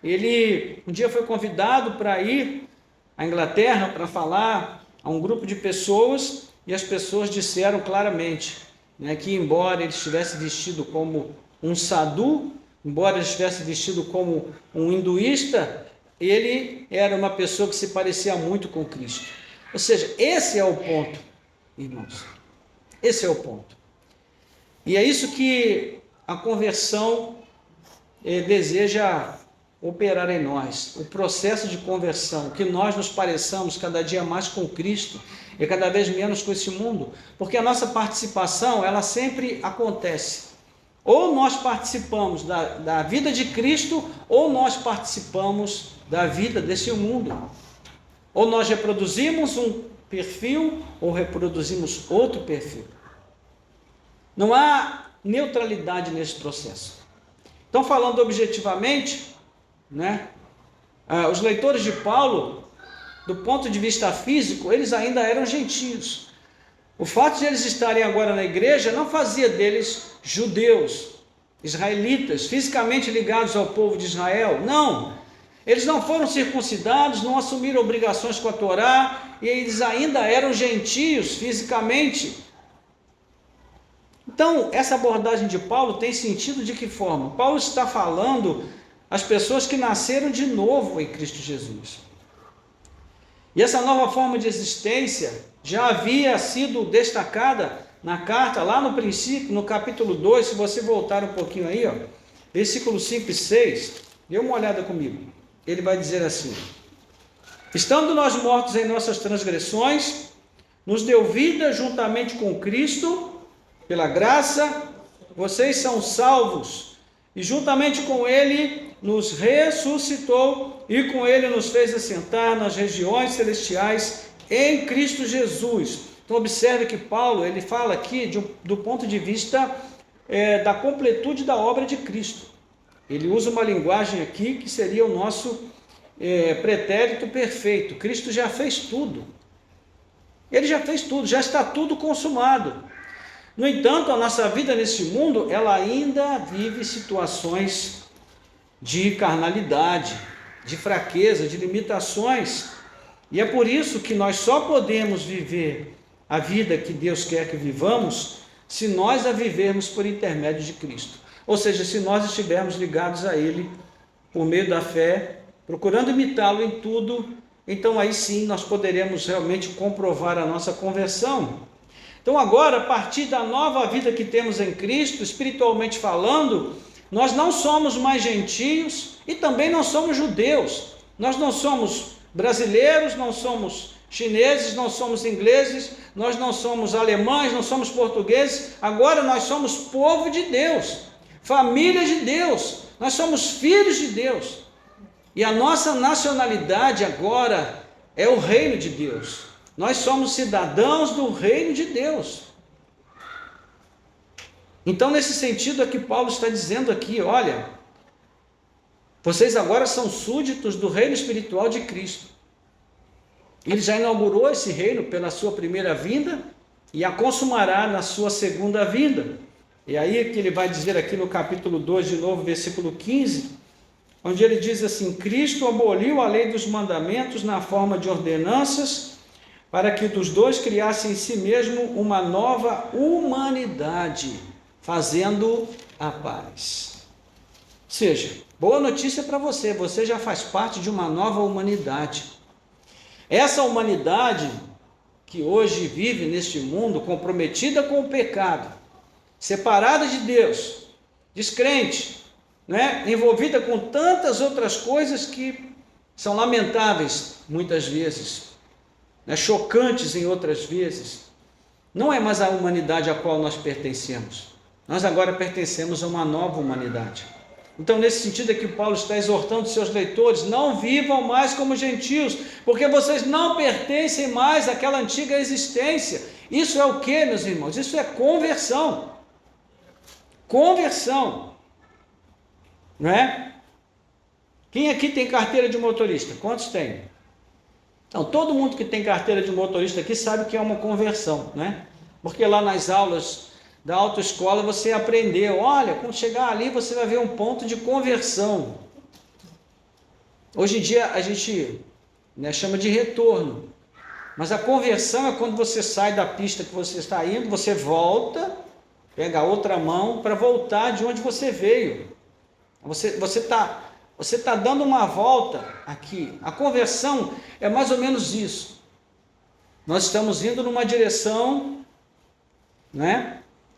ele um dia foi convidado para ir à Inglaterra para falar a um grupo de pessoas, e as pessoas disseram claramente que embora ele estivesse vestido como um sadhu, embora ele estivesse vestido como um hinduísta, ele era uma pessoa que se parecia muito com Cristo. Ou seja, esse é o ponto, irmãos. Esse é o ponto. E é isso que a conversão deseja operar em nós, o processo de conversão, que nós nos pareçamos cada dia mais com Cristo e cada vez menos com esse mundo, porque a nossa participação, ela sempre acontece. Ou nós participamos da vida de Cristo, ou nós participamos da vida desse mundo. Ou nós reproduzimos um perfil, ou reproduzimos outro perfil. Não há neutralidade nesse processo. Então, falando objetivamente, os leitores de Paulo, do ponto de vista físico, eles ainda eram gentios. O fato de eles estarem agora na igreja não fazia deles judeus, israelitas, fisicamente ligados ao povo de Israel. Não, eles não foram circuncidados, não assumiram obrigações com a Torá, e eles ainda eram gentios fisicamente. Então, essa abordagem de Paulo tem sentido de que forma? Paulo está falando às pessoas que nasceram de novo em Cristo Jesus. E essa nova forma de existência já havia sido destacada na carta, lá no princípio, no capítulo 2, se você voltar um pouquinho aí, versículos 5 e 6, dê uma olhada comigo. Ele vai dizer assim: estando nós mortos em nossas transgressões, nos deu vida juntamente com Cristo, pela graça, vocês são salvos, e juntamente com Ele nos ressuscitou, e com Ele nos fez assentar nas regiões celestiais em Cristo Jesus. Então observe que Paulo, ele fala aqui do ponto de vista da completude da obra de Cristo. Ele usa uma linguagem aqui que seria o nosso pretérito perfeito. Cristo já fez tudo. Ele já fez tudo, já está tudo consumado. No entanto, a nossa vida nesse mundo, ela ainda vive situações de carnalidade, de fraqueza, de limitações. E é por isso que nós só podemos viver a vida que Deus quer que vivamos, se nós a vivermos por intermédio de Cristo. Ou seja, se nós estivermos ligados a Ele por meio da fé, procurando imitá-lo em tudo, então aí sim nós poderemos realmente comprovar a nossa conversão. Então agora, a partir da nova vida que temos em Cristo, espiritualmente falando, nós não somos mais gentios e também não somos judeus. Nós não somos brasileiros, não somos chineses, não somos ingleses, nós não somos alemães, não somos portugueses. Agora nós somos povo de Deus, família de Deus, nós somos filhos de Deus. E a nossa nacionalidade agora é o reino de Deus. Nós somos cidadãos do reino de Deus. Então, nesse sentido é que Paulo está dizendo aqui, olha, vocês agora são súditos do reino espiritual de Cristo. Ele já inaugurou esse reino pela sua primeira vinda e a consumará na sua segunda vinda. E aí que ele vai dizer aqui no capítulo 2, de novo, versículo 15, onde ele diz assim: Cristo aboliu a lei dos mandamentos na forma de ordenanças, para que dos dois criasse em si mesmo uma nova humanidade, fazendo a paz. Ou seja, boa notícia para você, você já faz parte de uma nova humanidade. Essa humanidade que hoje vive neste mundo, comprometida com o pecado, separada de Deus, descrente, envolvida com tantas outras coisas que são lamentáveis muitas vezes, chocantes em outras vezes, não é mais a humanidade a qual nós pertencemos. Nós agora pertencemos a uma nova humanidade. Então, nesse sentido é que Paulo está exortando seus leitores: não vivam mais como gentios, porque vocês não pertencem mais àquela antiga existência. Isso é o que, meus irmãos? Isso é conversão. Conversão. Não é? Quem aqui tem carteira de motorista? Quantos tem? Então, todo mundo que tem carteira de motorista aqui sabe que é uma conversão, né? Porque lá nas aulas da autoescola você aprendeu, olha, quando chegar ali você vai ver um ponto de conversão. Hoje em dia a gente chama de retorno, mas a conversão é quando você sai da pista que você está indo, você volta, pega a outra mão para voltar de onde você veio. Você está dando uma volta aqui. A conversão é mais ou menos isso. Nós estamos indo numa direção,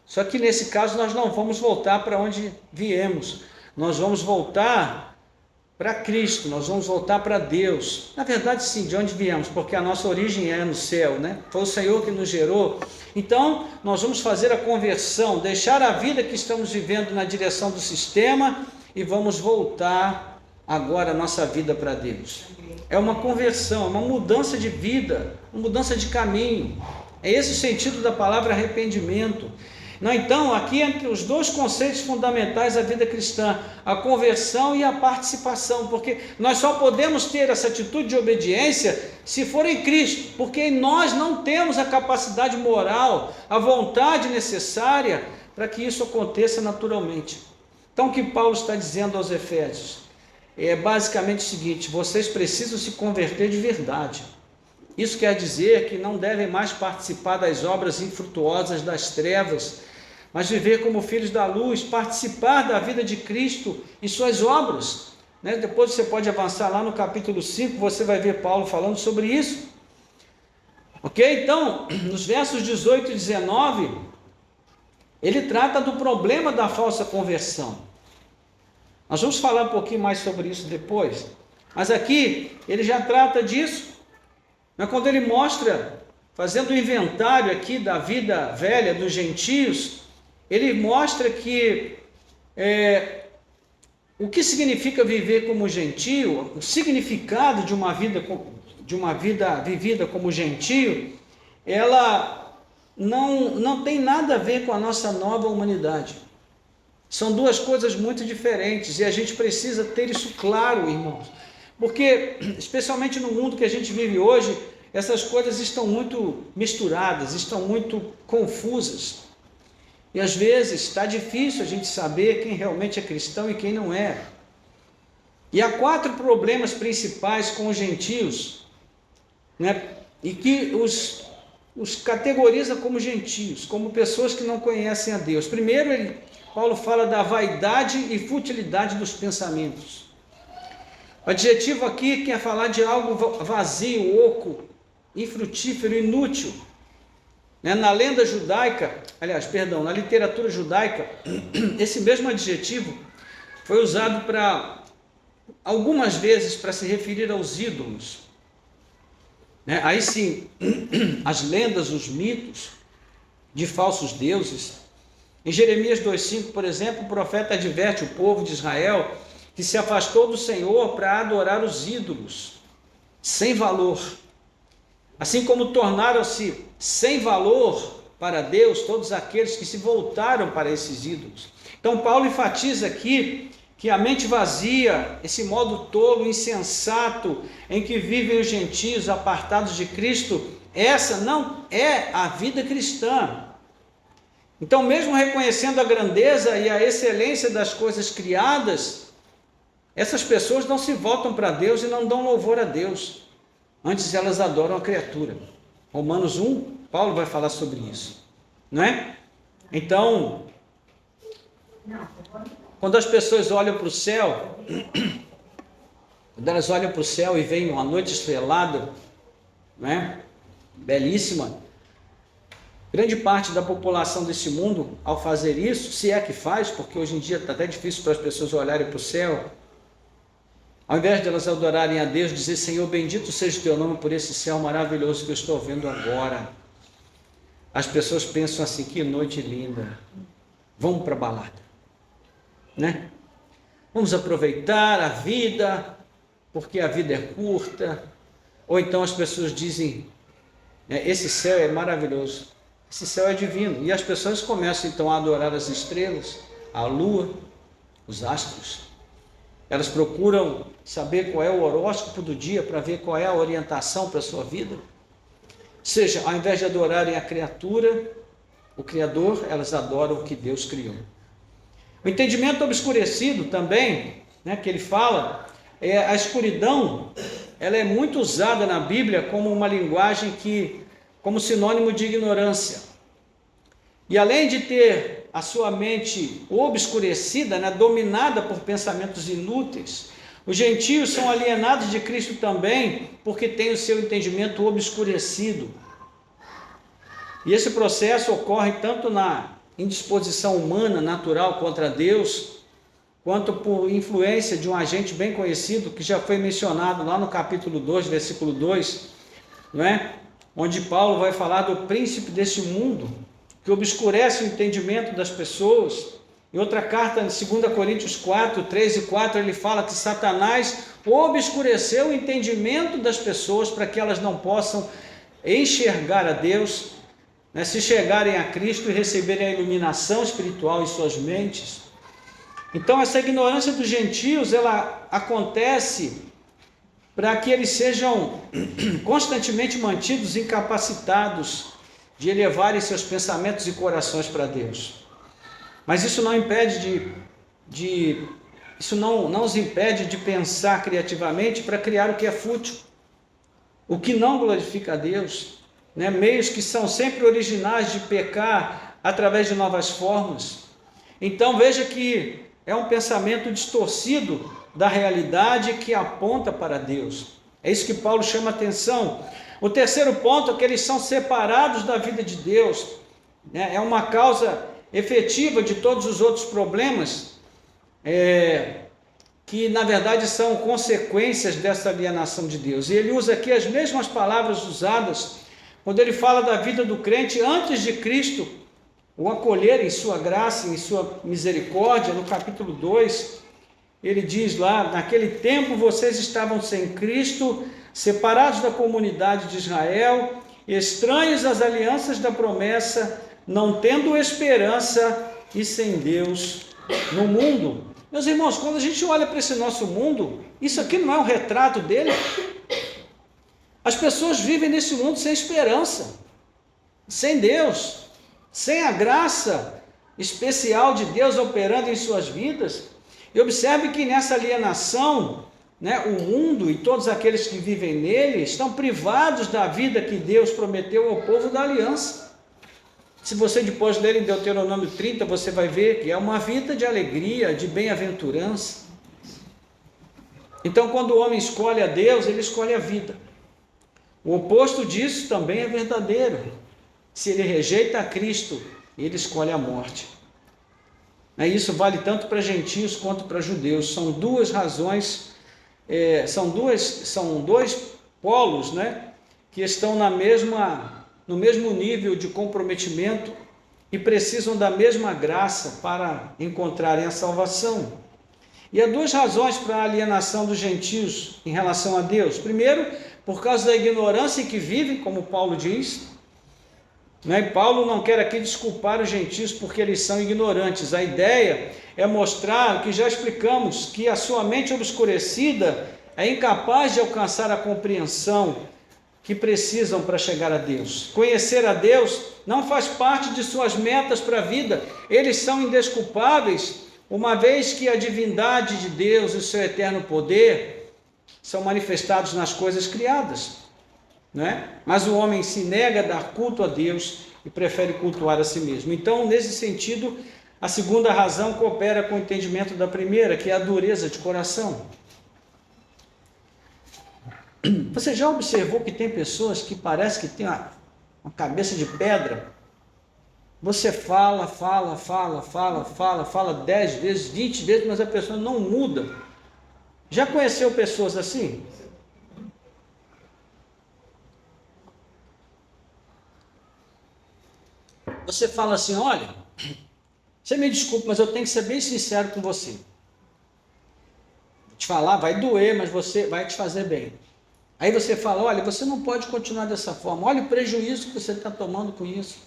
Só que nesse caso nós não vamos voltar para onde viemos. Nós vamos voltar para Cristo, nós vamos voltar para Deus. Na verdade, sim, de onde viemos, porque a nossa origem é no céu, né? Foi o Senhor que nos gerou. Então, nós vamos fazer a conversão, deixar a vida que estamos vivendo na direção do sistema e vamos voltar agora a nossa vida para Deus. É uma conversão, é uma mudança de vida, uma mudança de caminho. É esse o sentido da palavra arrependimento. Não, então, aqui entre os dois conceitos fundamentais da vida cristã, a conversão e a participação, porque nós só podemos ter essa atitude de obediência se for em Cristo, porque em nós não temos a capacidade moral, a vontade necessária para que isso aconteça naturalmente. Então, o que Paulo está dizendo aos Efésios é basicamente o seguinte: vocês precisam se converter de verdade. Isso quer dizer que não devem mais participar das obras infrutuosas das trevas, mas viver como filhos da luz, participar da vida de Cristo e suas obras. Depois você pode avançar lá no capítulo 5, você vai ver Paulo falando sobre isso. Ok? Então, nos versos 18 e 19, ele trata do problema da falsa conversão. Nós vamos falar um pouquinho mais sobre isso depois, mas aqui ele já trata disso. Quando ele mostra, fazendo o inventário aqui da vida velha dos gentios, ele mostra que o que significa viver como gentio, o significado de uma vida vivida como gentio, ela não tem nada a ver com a nossa nova humanidade. São duas coisas muito diferentes e a gente precisa ter isso claro, irmãos. Porque, especialmente no mundo que a gente vive hoje, essas coisas estão muito misturadas, estão muito confusas. E às vezes está difícil a gente saber quem realmente é cristão e quem não é. E há 4 problemas principais com os gentios, e que os categoriza como gentios, como pessoas que não conhecem a Deus. Primeiro, Paulo fala da vaidade e futilidade dos pensamentos. O adjetivo aqui quer falar de algo vazio, oco, infrutífero, inútil. Na lenda judaica, na literatura judaica, esse mesmo adjetivo foi usado algumas vezes para se referir aos ídolos. Aí sim, as lendas, os mitos de falsos deuses. Em Jeremias 2,5, por exemplo, o profeta adverte o povo de Israel que se afastou do Senhor para adorar os ídolos, sem valor. Assim como tornaram-se sem valor para Deus todos aqueles que se voltaram para esses ídolos. Então Paulo enfatiza aqui que a mente vazia, esse modo tolo, insensato, em que vivem os gentios apartados de Cristo, essa não é a vida cristã. Então, mesmo reconhecendo a grandeza e a excelência das coisas criadas, essas pessoas não se voltam para Deus e não dão louvor a Deus. Antes elas adoram a criatura. Romanos 1, Paulo vai falar sobre isso. Não é? Então, quando as pessoas olham para o céu, quando elas olham para o céu e veem uma noite estrelada, não é? Belíssima, grande parte da população desse mundo, ao fazer isso, se é que faz, porque hoje em dia está até difícil para as pessoas olharem para o céu, ao invés de elas adorarem a Deus, dizer: Senhor, bendito seja o teu nome por esse céu maravilhoso que eu estou vendo agora. As pessoas pensam assim: que noite linda, vamos para a balada, né? Vamos aproveitar a vida, porque a vida é curta. Ou então as pessoas dizem: esse céu é maravilhoso, esse céu é divino. E as pessoas começam então a adorar as estrelas, a lua, os astros. Elas procuram saber qual é o horóscopo do dia para ver qual é a orientação para a sua vida. Ou seja, ao invés de adorarem a criatura, o Criador, elas adoram o que Deus criou. O entendimento obscurecido também, que ele fala, a escuridão, ela é muito usada na Bíblia como uma linguagem como sinônimo de ignorância. E além de ter a sua mente obscurecida, dominada por pensamentos inúteis, os gentios são alienados de Cristo também, porque têm o seu entendimento obscurecido. E esse processo ocorre tanto na indisposição humana, natural contra Deus, quanto por influência de um agente bem conhecido, que já foi mencionado lá no capítulo 2, versículo 2, não é? Onde Paulo vai falar do príncipe deste mundo, que obscurece o entendimento das pessoas. Em outra carta, em 2 Coríntios 4, 3 e 4, ele fala que Satanás obscureceu o entendimento das pessoas para que elas não possam enxergar a Deus, né, se chegarem a Cristo e receberem a iluminação espiritual em suas mentes. Então essa ignorância dos gentios, ela acontece para que eles sejam constantemente mantidos incapacitados de elevarem seus pensamentos e corações para Deus. Mas isso não impede isso não os impede de pensar criativamente para criar o que é fútil, o que não glorifica a Deus, né? Meios que são sempre originais de pecar através de novas formas. Então veja que é um pensamento distorcido da realidade que aponta para Deus. É isso que Paulo chama a atenção. O terceiro ponto é que eles são separados da vida de Deus, né? É uma causa efetiva de todos os outros problemas, que na verdade são consequências dessa alienação de Deus. E ele usa aqui as mesmas palavras usadas quando ele fala da vida do crente antes de Cristo o acolher em sua graça, em sua misericórdia. No capítulo 2, ele diz lá: naquele tempo vocês estavam sem Cristo, separados da comunidade de Israel, estranhos às alianças da promessa, não tendo esperança e sem Deus no mundo. Meus irmãos, quando a gente olha para esse nosso mundo, isso aqui não é um retrato dele? As pessoas vivem nesse mundo sem esperança, sem Deus, sem a graça especial de Deus operando em suas vidas. E observe que nessa alienação, né, o mundo e todos aqueles que vivem nele estão privados da vida que Deus prometeu ao povo da aliança. Se você depois ler em Deuteronômio 30, você vai ver que é uma vida de alegria, de bem-aventurança. Então, quando o homem escolhe a Deus, ele escolhe a vida. O oposto disso também é verdadeiro. Se ele rejeita a Cristo, ele escolhe a morte. Isso vale tanto para gentios quanto para judeus. São duas razões, são dois polos, né, que estão no mesmo nível de comprometimento e precisam da mesma graça para encontrarem a salvação. E há duas razões para a alienação dos gentios em relação a Deus. Primeiro, por causa da ignorância em que vivem, como Paulo diz, né? Paulo não quer aqui desculpar os gentios porque eles são ignorantes. A ideia é mostrar o que já explicamos, que a sua mente obscurecida é incapaz de alcançar a compreensão que precisam para chegar a Deus. Conhecer a Deus não faz parte de suas metas para a vida. Eles são indesculpáveis, uma vez que a divindade de Deus e o seu eterno poder são manifestados nas coisas criadas, né? Mas o homem se nega a dar culto a Deus e prefere cultuar a si mesmo. Então, nesse sentido, a segunda razão coopera com o entendimento da primeira, que é a dureza de coração. Você já observou que tem pessoas que parece que tem uma cabeça de pedra? Você fala 10 vezes, 20 vezes, mas a pessoa não muda. Já conheceu pessoas assim? Você fala assim: olha, você me desculpa, mas eu tenho que ser bem sincero com você. Vou te falar, vai doer, mas você vai te fazer bem. Aí você fala: olha, você não pode continuar dessa forma, olha o prejuízo que você está tomando com isso.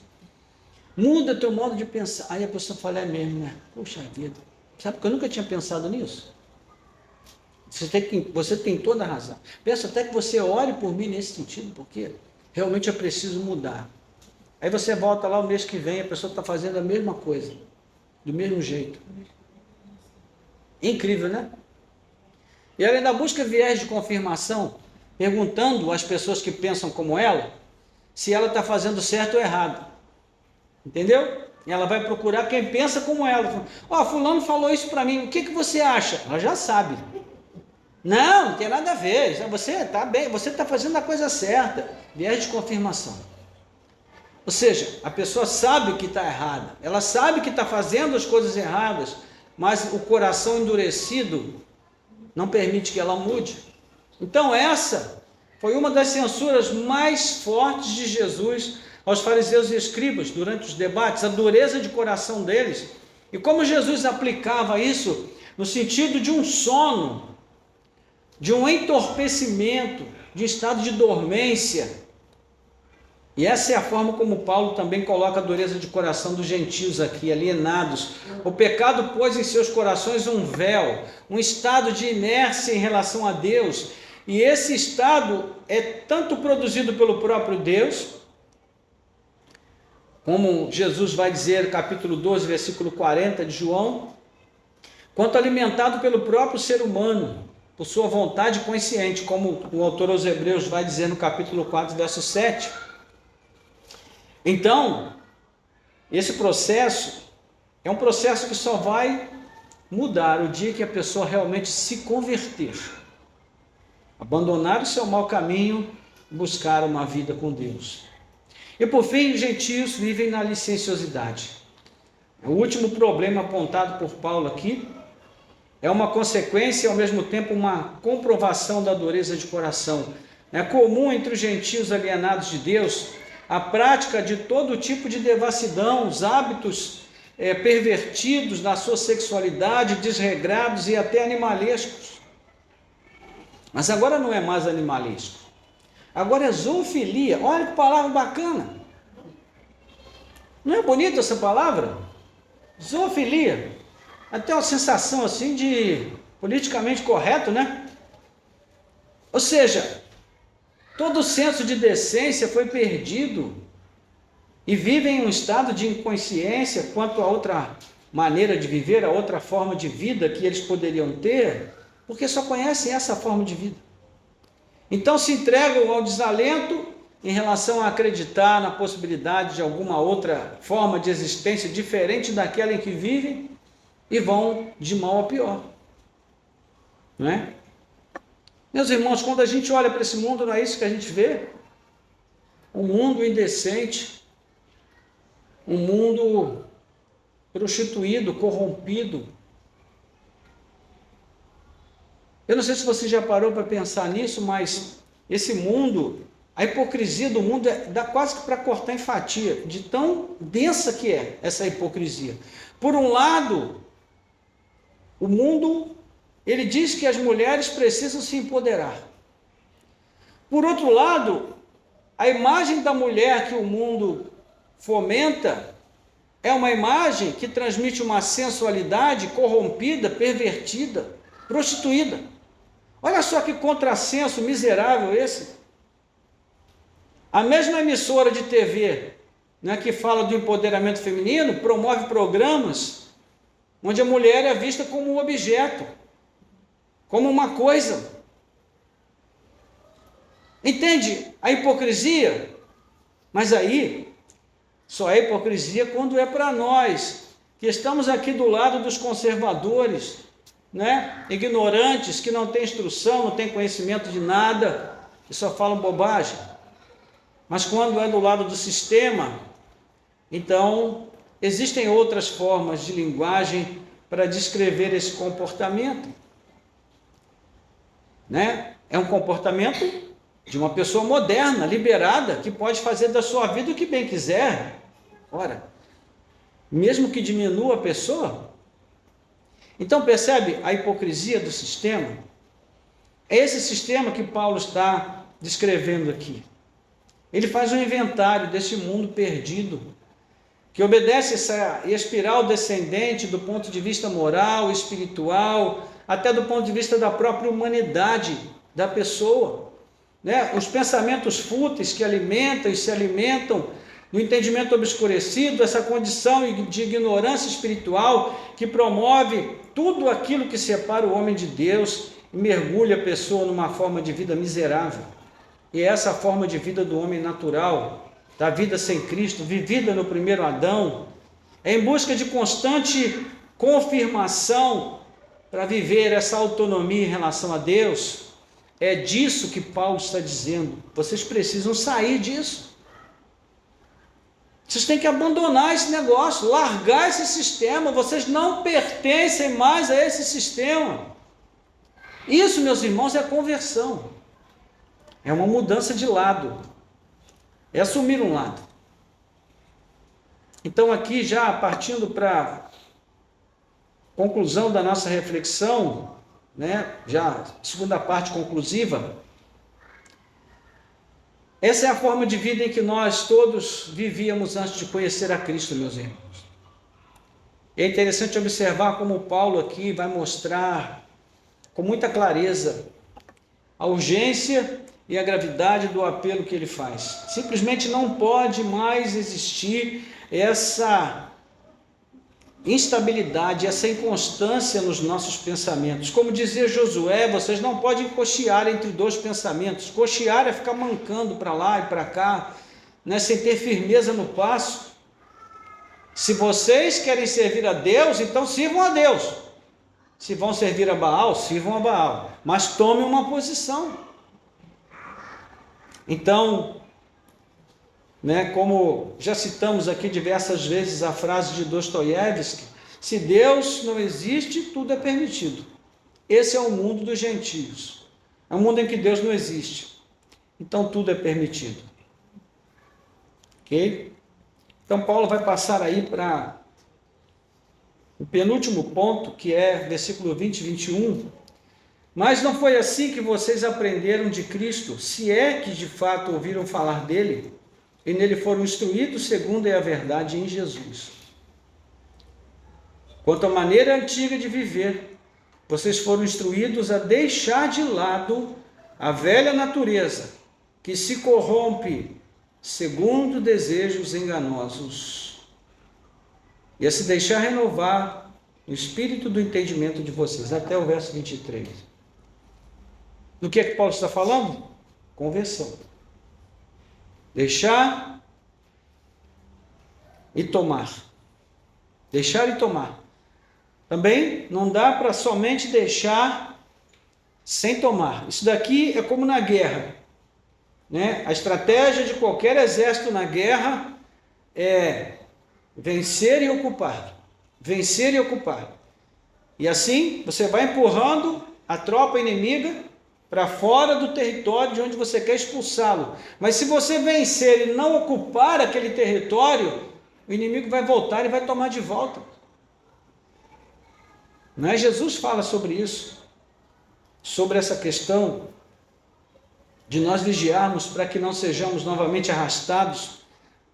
Muda teu modo de pensar. Aí a pessoa fala: é mesmo, né? Puxa vida, sabe que eu nunca tinha pensado nisso? Você tem toda a razão. Peço até que você ore por mim nesse sentido, porque realmente eu preciso mudar. Aí você volta lá o mês que vem, a pessoa está fazendo a mesma coisa, do mesmo jeito. Incrível, né? E ela ainda busca viés de confirmação, perguntando às pessoas que pensam como ela, se ela está fazendo certo ou errado. Entendeu? E ela vai procurar quem pensa como ela. Fulano falou isso para mim, o que você acha? Ela já sabe. Não tem nada a ver, você está bem, você está fazendo a coisa certa. Viés de confirmação. Ou seja, a pessoa sabe que está errada, ela sabe que está fazendo as coisas erradas, mas o coração endurecido não permite que ela mude. Então essa foi uma das censuras mais fortes de Jesus aos fariseus e escribas durante os debates, a dureza de coração deles. E como Jesus aplicava isso no sentido de um sono, de um entorpecimento, de um estado de dormência. E essa é a forma como Paulo também coloca a dureza de coração dos gentios aqui, alienados. O pecado pôs em seus corações um véu, um estado de inércia em relação a Deus. E esse estado é tanto produzido pelo próprio Deus, como Jesus vai dizer, capítulo 12, versículo 40 de João, quanto alimentado pelo próprio ser humano, por sua vontade consciente, como o autor aos Hebreus vai dizer no capítulo 4, verso 7. Então, esse processo é um processo que só vai mudar o dia que a pessoa realmente se converter, abandonar o seu mau caminho e buscar uma vida com Deus. E por fim, os gentios vivem na licenciosidade. O último problema apontado por Paulo aqui é uma consequência e ao mesmo tempo uma comprovação da dureza de coração. É comum entre os gentios alienados de Deus a prática de todo tipo de devassidão, os hábitos pervertidos na sua sexualidade, desregrados e até animalescos. Mas agora não é mais animalesco. Agora é zoofilia. Olha que palavra bacana. Não é bonita essa palavra? Zoofilia. Até uma sensação assim de politicamente correto, né? Ou seja, todo o senso de decência foi perdido e vivem em um estado de inconsciência quanto a outra maneira de viver, a outra forma de vida que eles poderiam ter, porque só conhecem essa forma de vida. Então se entregam ao desalento em relação a acreditar na possibilidade de alguma outra forma de existência diferente daquela em que vivem e vão de mal a pior. Não é? Meus irmãos, quando a gente olha para esse mundo, não é isso que a gente vê? Um mundo indecente, um mundo prostituído, corrompido. Eu não sei se você já parou para pensar nisso, mas esse mundo, a hipocrisia do mundo dá quase que para cortar em fatia, de tão densa que é essa hipocrisia. Por um lado, o mundo, ele diz que as mulheres precisam se empoderar. Por outro lado, a imagem da mulher que o mundo fomenta é uma imagem que transmite uma sensualidade corrompida, pervertida, prostituída. Olha só que contrassenso miserável esse. A mesma emissora de TV, né, que fala do empoderamento feminino, promove programas onde a mulher é vista como um objeto, como uma coisa. Entende a hipocrisia? Mas aí, só é hipocrisia quando é para nós, que estamos aqui do lado dos conservadores, né? Ignorantes, que não têm instrução, não têm conhecimento de nada, que só falam bobagem. Mas quando é do lado do sistema, então existem outras formas de linguagem para descrever esse comportamento, né? É um comportamento de uma pessoa moderna, liberada, que pode fazer da sua vida o que bem quiser. Ora, mesmo que diminua a pessoa. Então percebe a hipocrisia do sistema? É esse sistema que Paulo está descrevendo aqui. Ele faz um inventário desse mundo perdido, que obedece essa espiral descendente do ponto de vista moral, espiritual, até do ponto de vista da própria humanidade da pessoa, né? Os pensamentos fúteis que alimentam e se alimentam no entendimento obscurecido, essa condição de ignorância espiritual que promove tudo aquilo que separa o homem de Deus e mergulha a pessoa numa forma de vida miserável. E essa forma de vida do homem natural, da vida sem Cristo, vivida no primeiro Adão, é em busca de constante confirmação para viver essa autonomia em relação a Deus. É disso que Paulo está dizendo. Vocês precisam sair disso. Vocês têm que abandonar esse negócio, largar esse sistema. Vocês não pertencem mais a esse sistema. Isso, meus irmãos, é conversão. É uma mudança de lado. É assumir um lado. Então, aqui já partindo para a conclusão da nossa reflexão, né? Já segunda parte conclusiva. Essa é a forma de vida em que nós todos vivíamos antes de conhecer a Cristo, meus irmãos. É interessante observar como Paulo aqui vai mostrar com muita clareza a urgência e a gravidade do apelo que ele faz. Simplesmente não pode mais existir essa instabilidade, essa inconstância nos nossos pensamentos. Como dizia Josué, vocês não podem cochear entre dois pensamentos. Cochear é ficar mancando para lá e para cá, né, sem ter firmeza no passo. Se vocês querem servir a Deus, então sirvam a Deus. Se vão servir a Baal, sirvam a Baal. Mas tomem uma posição. Então, né, como já citamos aqui diversas vezes a frase de Dostoiévski, se Deus não existe, tudo é permitido. Esse é o mundo dos gentios. É um mundo em que Deus não existe. Então tudo é permitido. Ok? Então Paulo vai passar aí para o penúltimo ponto, que é versículo 20 e 21. Mas não foi assim que vocês aprenderam de Cristo, se é que de fato ouviram falar dele, e nele foram instruídos segundo é a verdade em Jesus. Quanto à maneira antiga de viver, vocês foram instruídos a deixar de lado a velha natureza, que se corrompe segundo desejos enganosos, e a se deixar renovar o espírito do entendimento de vocês, até o verso 23. Do que é que Paulo está falando? Conversão. Deixar e tomar. Deixar e tomar. Também não dá para somente deixar sem tomar. Isso daqui é como na guerra, né? A estratégia de qualquer exército na guerra é vencer e ocupar. Vencer e ocupar. E assim você vai empurrando a tropa inimiga para fora do território de onde você quer expulsá-lo. Mas se você vencer e não ocupar aquele território, o inimigo vai voltar e vai tomar de volta. Não é? Jesus fala sobre isso, sobre essa questão de nós vigiarmos para que não sejamos novamente arrastados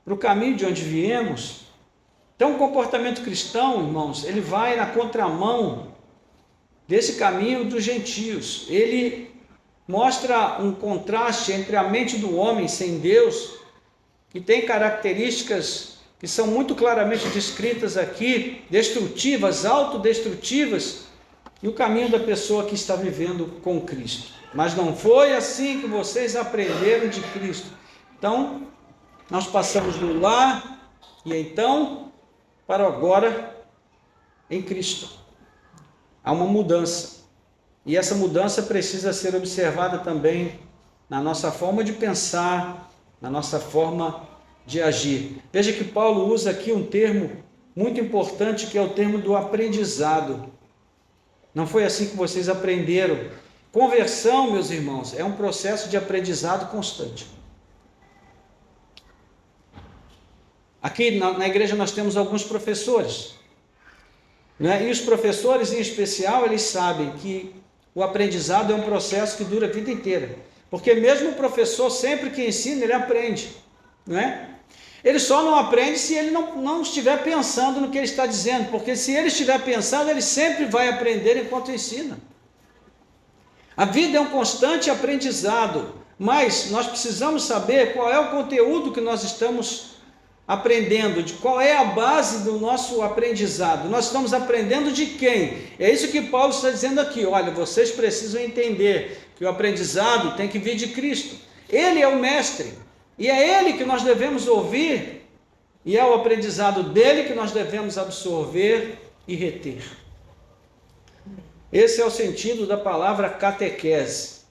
para o caminho de onde viemos. Então o comportamento cristão, irmãos, ele vai na contramão desse caminho dos gentios. Ele mostra um contraste entre a mente do homem sem Deus, que tem características que são muito claramente descritas aqui, destrutivas, autodestrutivas, e o caminho da pessoa que está vivendo com Cristo. Mas não foi assim que vocês aprenderam de Cristo. Então, nós passamos do lá e então para agora em Cristo. Há uma mudança. E essa mudança precisa ser observada também na nossa forma de pensar, na nossa forma de agir. Veja que Paulo usa aqui um termo muito importante, que é o termo do aprendizado. Não foi assim que vocês aprenderam. Conversão, meus irmãos, é um processo de aprendizado constante. Aqui na igreja nós temos alguns professores, né? E os professores em especial, eles sabem que o aprendizado é um processo que dura a vida inteira, porque mesmo o professor, sempre que ensina, ele aprende, não é? Ele só não aprende se ele não estiver pensando no que ele está dizendo, porque se ele estiver pensando, ele sempre vai aprender enquanto ensina. A vida é um constante aprendizado, mas nós precisamos saber qual é o conteúdo que nós estamos aprendendo, de qual é a base do nosso aprendizado. Nós estamos aprendendo de quem? É isso que Paulo está dizendo aqui. Olha, vocês precisam entender que o aprendizado tem que vir de Cristo. Ele é o mestre, e é ele que nós devemos ouvir, e é o aprendizado dele que nós devemos absorver e reter. Esse é o sentido da palavra catequese.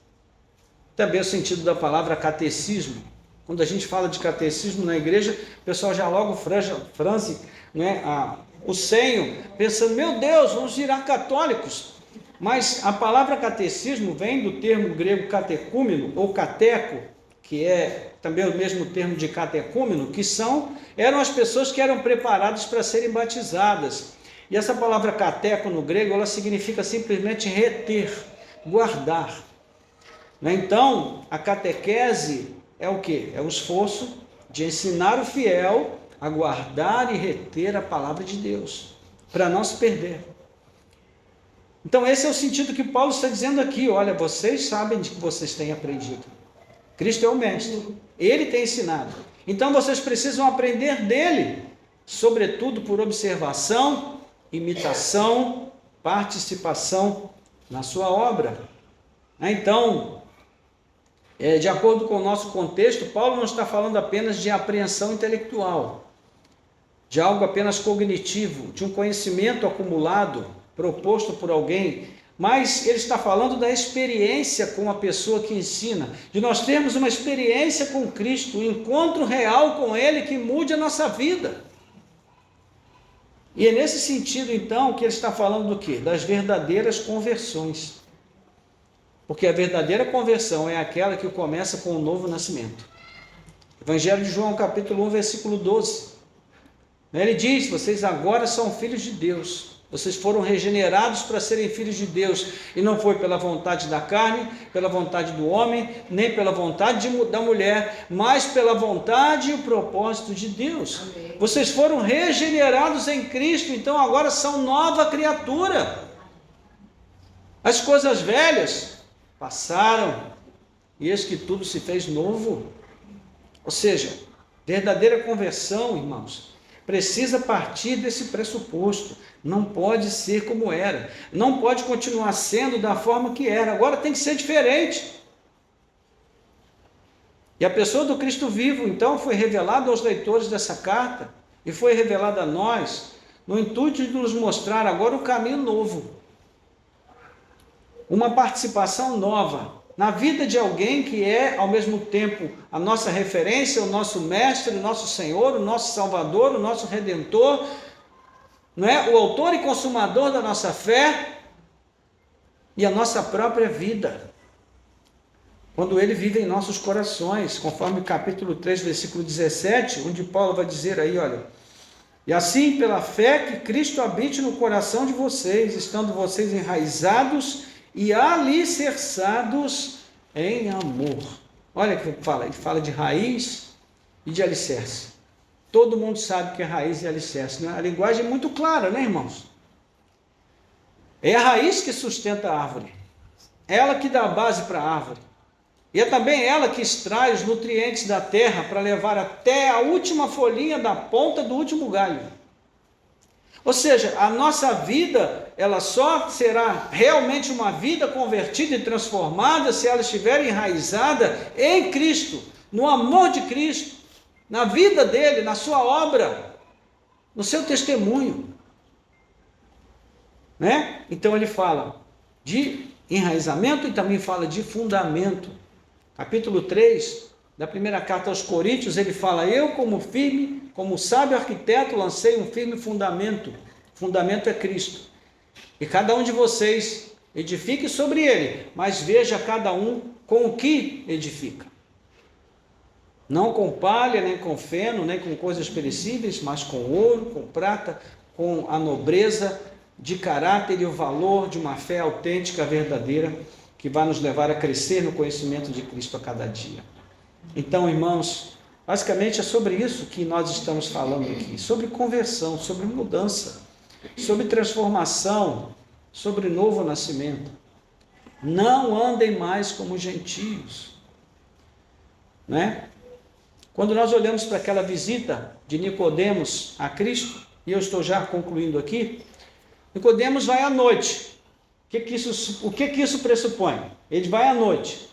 Também é o sentido da palavra catecismo. Quando a gente fala de catecismo na igreja, o pessoal já logo franze, né, o senho, pensando, meu Deus, vamos virar católicos. Mas a palavra catecismo vem do termo grego catecúmeno ou cateco, que é também o mesmo termo de catecúmeno, que eram as pessoas que eram preparadas para serem batizadas. E essa palavra cateco no grego, ela significa simplesmente reter, guardar. Então, a catequese é o quê? É o esforço de ensinar o fiel a guardar e reter a palavra de Deus, para não se perder. Então esse é o sentido que Paulo está dizendo aqui, olha, vocês sabem de que vocês têm aprendido. Cristo é o mestre, ele tem ensinado. Então vocês precisam aprender dele, sobretudo por observação, imitação, participação na sua obra. Então, de acordo com o nosso contexto, Paulo não está falando apenas de apreensão intelectual, de algo apenas cognitivo, de um conhecimento acumulado, proposto por alguém, mas ele está falando da experiência com a pessoa que ensina, de nós termos uma experiência com Cristo, um encontro real com Ele que mude a nossa vida. E é nesse sentido, então, que ele está falando do quê? Das verdadeiras conversões. Porque a verdadeira conversão é aquela que começa com o novo nascimento. Evangelho de João, capítulo 1, versículo 12. Ele diz, vocês agora são filhos de Deus. Vocês foram regenerados para serem filhos de Deus, e não foi pela vontade da carne, pela vontade do homem, nem pela vontade da mulher, mas pela vontade e o propósito de Deus. Amém. Vocês foram regenerados em Cristo, então agora são nova criatura. As coisas velhas passaram, e eis que tudo se fez novo. Ou seja, verdadeira conversão, irmãos, precisa partir desse pressuposto. Não pode ser como era, não pode continuar sendo da forma que era, agora tem que ser diferente. E a pessoa do Cristo vivo, então, foi revelada aos leitores dessa carta, e foi revelada a nós, no intuito de nos mostrar agora o caminho novo, uma participação nova, na vida de alguém que é, ao mesmo tempo, a nossa referência, o nosso mestre, o nosso Senhor, o nosso Salvador, o nosso Redentor, não é? O autor e consumador da nossa fé e a nossa própria vida, quando ele vive em nossos corações, conforme o capítulo 3, versículo 17, onde Paulo vai dizer aí, olha, e assim pela fé que Cristo habite no coração de vocês, estando vocês enraizados e alicerçados em amor. Olha que ele fala de raiz e de alicerce. Todo mundo sabe que é raiz e alicerce, né? A linguagem é muito clara, né, irmãos? É a raiz que sustenta a árvore, é ela que dá a base para a árvore, e é também ela que extrai os nutrientes da terra para levar até a última folhinha da ponta do último galho. Ou seja, a nossa vida, ela só será realmente uma vida convertida e transformada se ela estiver enraizada em Cristo, no amor de Cristo, na vida dele, na sua obra, no seu testemunho, né? Então ele fala de enraizamento e também fala de fundamento. Capítulo 3 da primeira carta aos Coríntios, ele fala, eu como sábio arquiteto lancei um firme fundamento. O fundamento é Cristo, e cada um de vocês edifique sobre ele, mas veja cada um com o que edifica. Não com palha, nem com feno, nem com coisas perecíveis, mas com ouro, com prata, com a nobreza de caráter e o valor de uma fé autêntica, verdadeira, que vai nos levar a crescer no conhecimento de Cristo a cada dia. Então, irmãos, basicamente é sobre isso que nós estamos falando aqui, sobre conversão, sobre mudança, sobre transformação, sobre novo nascimento. Não andem mais como gentios, né? Quando nós olhamos para aquela visita de Nicodemos a Cristo, e eu estou já concluindo aqui, Nicodemos vai à noite. O que isso pressupõe? Ele vai à noite.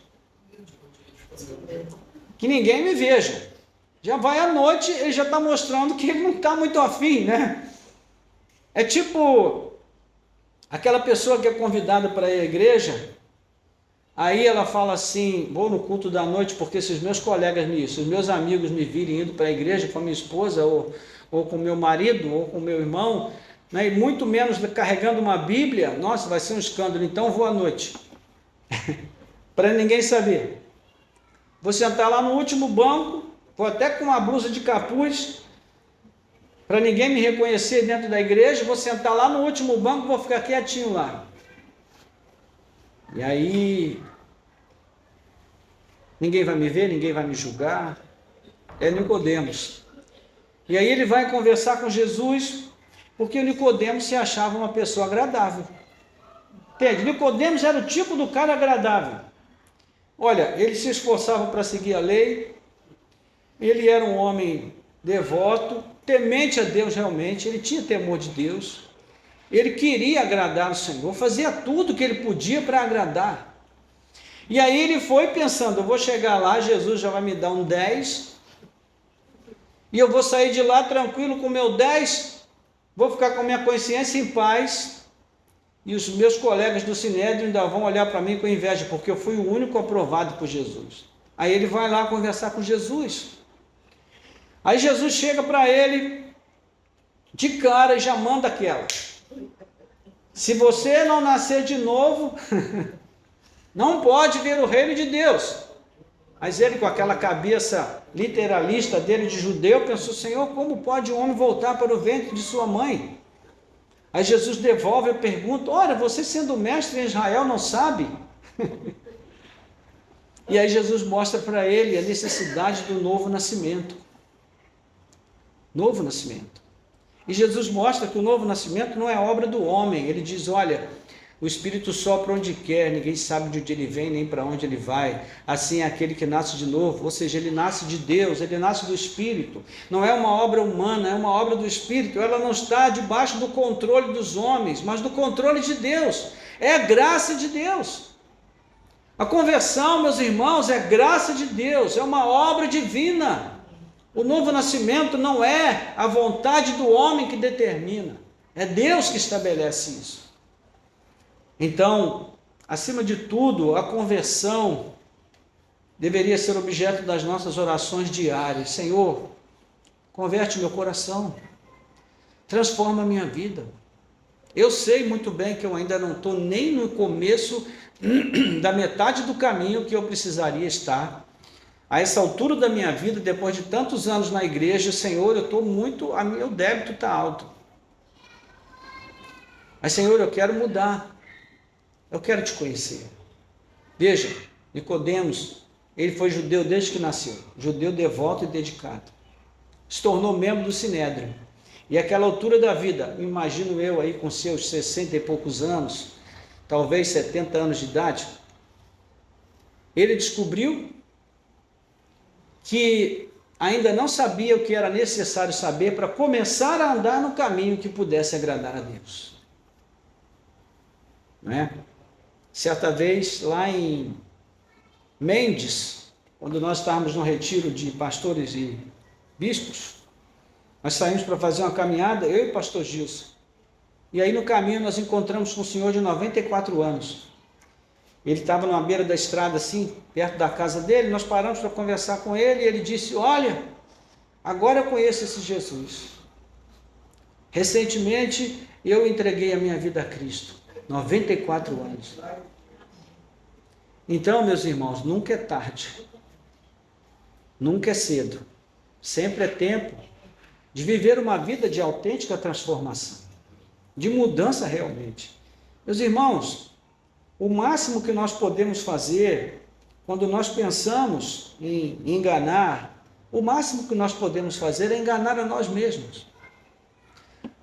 Que ninguém me veja. Já vai à noite, ele já está mostrando que ele não está muito afim, né? É tipo aquela pessoa que é convidada para ir à igreja, Aí ela fala assim, vou no culto da noite, porque se os meus colegas, se os meus amigos me virem indo para a igreja com a minha esposa, ou com meu marido, ou com meu irmão, né, e muito menos carregando uma Bíblia, nossa, vai ser um escândalo, então vou à noite, para ninguém saber. Vou sentar lá no último banco, vou até com uma blusa de capuz, para ninguém me reconhecer dentro da igreja, vou sentar lá no último banco, vou ficar quietinho lá. E aí, ninguém vai me ver, ninguém vai me julgar. É Nicodemos. E aí ele vai conversar com Jesus, porque o Nicodemos se achava uma pessoa agradável. Entende? Nicodemos era o tipo do cara agradável. Olha, ele se esforçava para seguir a lei, ele era um homem devoto, temente a Deus realmente, ele tinha temor de Deus, ele queria agradar o Senhor, fazia tudo que ele podia para agradar. E aí ele foi pensando, eu vou chegar lá, Jesus já vai me dar um 10, e eu vou sair de lá tranquilo com o meu 10, vou ficar com a minha consciência em paz, e os meus colegas do Sinédrio ainda vão olhar para mim com inveja, porque eu fui o único aprovado por Jesus. Aí ele vai lá conversar com Jesus. Aí Jesus chega para ele, de cara, e já manda aquela. Se você não nascer de novo, não pode ver o reino de Deus. Mas ele, com aquela cabeça literalista dele de judeu, pensou, Senhor, como pode um homem voltar para o ventre de sua mãe? Aí Jesus devolve a pergunta, ora, você sendo mestre em Israel não sabe? E aí Jesus mostra para ele a necessidade do novo nascimento. Novo nascimento. E Jesus mostra que o novo nascimento não é obra do homem. Ele diz, olha, o Espírito sopra onde quer, ninguém sabe de onde ele vem, nem para onde ele vai. Assim é aquele que nasce de novo, ou seja, ele nasce de Deus, ele nasce do Espírito. Não é uma obra humana, é uma obra do Espírito. Ela não está debaixo do controle dos homens, mas do controle de Deus. É a graça de Deus. A conversão, meus irmãos, é graça de Deus, é uma obra divina. O novo nascimento não é a vontade do homem que determina, é Deus que estabelece isso. Então, acima de tudo, a conversão deveria ser objeto das nossas orações diárias. Senhor, converte meu coração, transforma a minha vida. Eu sei muito bem que eu ainda não estou nem no começo da metade do caminho que eu precisaria estar. A essa altura da minha vida, depois de tantos anos na igreja, Senhor, eu estou muito, meu débito está alto. Mas, Senhor, eu quero mudar. Eu quero te conhecer. Veja, Nicodemos, ele foi judeu desde que nasceu. Judeu devoto e dedicado. Se tornou membro do Sinédrio. E àquela altura da vida, imagino eu aí com seus 60 e poucos anos, talvez 70 anos de idade, ele descobriu que ainda não sabia o que era necessário saber para começar a andar no caminho que pudesse agradar a Deus. Não é? Certa vez, lá em Mendes, quando nós estávamos no retiro de pastores e bispos, nós saímos para fazer uma caminhada, eu e o pastor Gilson. E aí no caminho nós encontramos com um senhor de 94 anos. Ele estava numa beira da estrada, assim, perto da casa dele, nós paramos para conversar com ele, e ele disse, olha, agora eu conheço esse Jesus. Recentemente, eu entreguei a minha vida a Cristo, 94 anos. Então, meus irmãos, nunca é tarde, nunca é cedo, sempre é tempo de viver uma vida de autêntica transformação, de mudança realmente. Meus irmãos, o máximo que nós podemos fazer, quando nós pensamos em enganar, o máximo que nós podemos fazer é enganar a nós mesmos.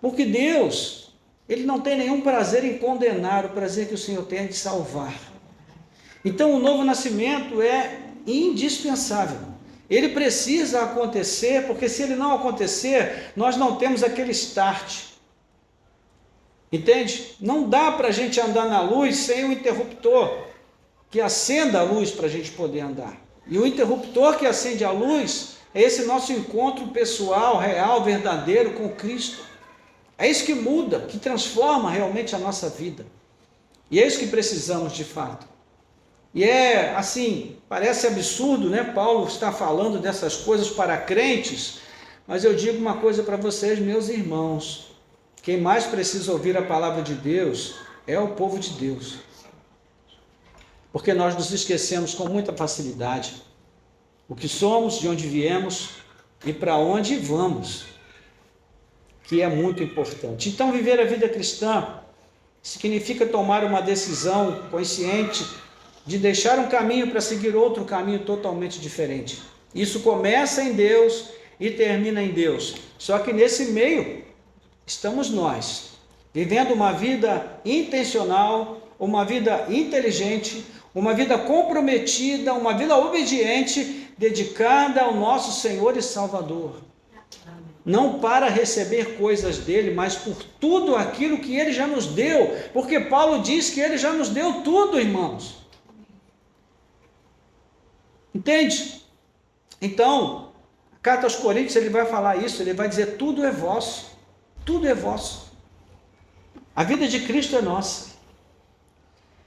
Porque Deus, Ele não tem nenhum prazer em condenar, o prazer que o Senhor tem é de salvar. Então o novo nascimento é indispensável. Ele precisa acontecer, porque se ele não acontecer, nós não temos aquele start. Entende? Não dá para a gente andar na luz sem o interruptor que acenda a luz para a gente poder andar. E o interruptor que acende a luz é esse nosso encontro pessoal, real, verdadeiro com Cristo. É isso que muda, que transforma realmente a nossa vida. E é isso que precisamos de fato. E é assim, parece absurdo, né? Paulo está falando dessas coisas para crentes, mas eu digo uma coisa para vocês, meus irmãos: quem mais precisa ouvir a palavra de Deus é o povo de Deus, porque nós nos esquecemos com muita facilidade o que somos, de onde viemos e para onde vamos, que é muito importante. Então, viver a vida cristã significa tomar uma decisão consciente de deixar um caminho para seguir outro caminho totalmente diferente. Isso começa em Deus e termina em Deus. Só que nesse meio estamos nós, vivendo uma vida intencional, uma vida inteligente, uma vida comprometida, uma vida obediente, dedicada ao nosso Senhor e Salvador. Não para receber coisas dele, mas por tudo aquilo que ele já nos deu, porque Paulo diz que ele já nos deu tudo, irmãos. Entende? Então, a carta aos Coríntios, ele vai falar isso, ele vai dizer: tudo é vosso, tudo é vosso. A vida de Cristo é nossa,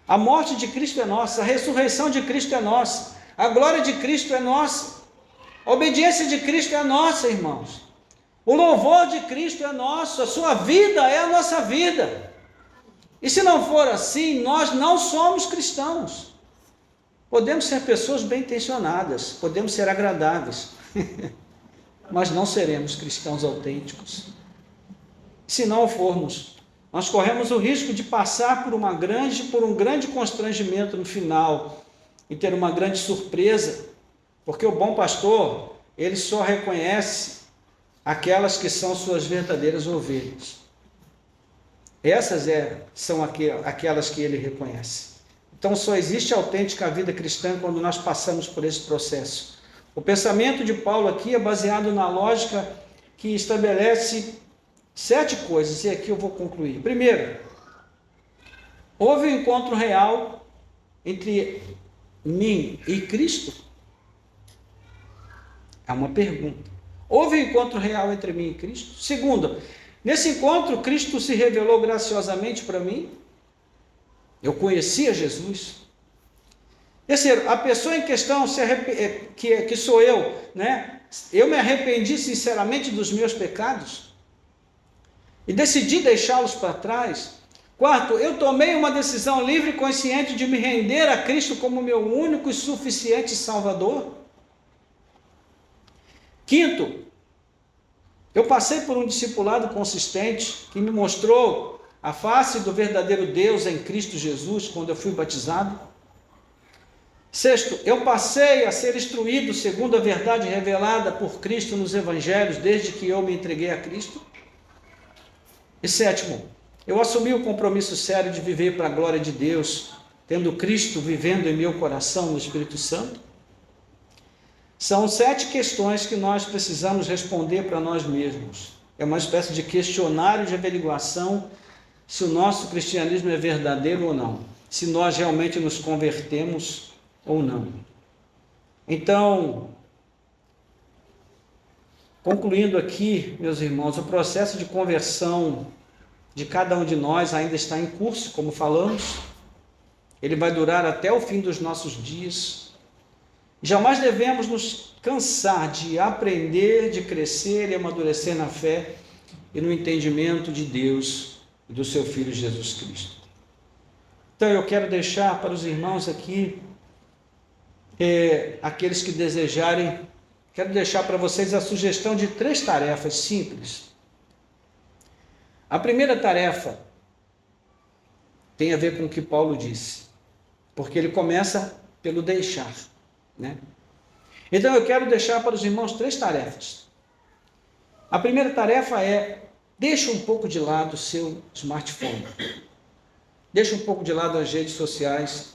a morte de Cristo é nossa, a ressurreição de Cristo é nossa, a glória de Cristo é nossa, a obediência de Cristo é nossa, irmãos. O louvor de Cristo é nosso, a sua vida é a nossa vida. E se não for assim, nós não somos cristãos. Podemos ser pessoas bem intencionadas, podemos ser agradáveis, mas não seremos cristãos autênticos. Se não formos, nós corremos o risco de passar por um grande constrangimento no final e ter uma grande surpresa, porque o bom pastor, ele só reconhece aquelas que são suas verdadeiras ovelhas. Essas são aquelas que ele reconhece. Então só existe autêntica vida cristã quando nós passamos por esse processo. O pensamento de Paulo aqui é baseado na lógica que estabelece 7 coisas, e aqui eu vou concluir. Primeiro, houve um encontro real entre mim e Cristo? É uma pergunta. Houve um encontro real entre mim e Cristo? Segundo, nesse encontro, Cristo se revelou graciosamente para mim? Eu conhecia Jesus? Terceiro, a pessoa em questão, que sou eu, né? Eu me arrependi sinceramente dos meus pecados e decidi deixá-los para trás. Quarto, eu tomei uma decisão livre e consciente de me render a Cristo como meu único e suficiente Salvador. Quinto, eu passei por um discipulado consistente que me mostrou a face do verdadeiro Deus em Cristo Jesus quando eu fui batizado. Sexto, eu passei a ser instruído segundo a verdade revelada por Cristo nos Evangelhos desde que eu me entreguei a Cristo. E sétimo, eu assumi o compromisso sério de viver para a glória de Deus, tendo Cristo vivendo em meu coração no Espírito Santo. São 7 questões que nós precisamos responder para nós mesmos. É uma espécie de questionário de averiguação se o nosso cristianismo é verdadeiro ou não, se nós realmente nos convertemos ou não. Então, concluindo aqui, meus irmãos, o processo de conversão de cada um de nós ainda está em curso, como falamos. Ele vai durar até o fim dos nossos dias. Jamais devemos nos cansar de aprender, de crescer e amadurecer na fé e no entendimento de Deus e do seu Filho Jesus Cristo. Então eu quero deixar para os irmãos aqui, aqueles que desejarem, quero deixar para vocês a sugestão de 3 tarefas simples. A primeira tarefa tem a ver com o que Paulo disse, porque ele começa pelo deixar, né? Então eu quero deixar para os irmãos 3 tarefas. A primeira tarefa é: deixa um pouco de lado o seu smartphone, deixa um pouco de lado as redes sociais.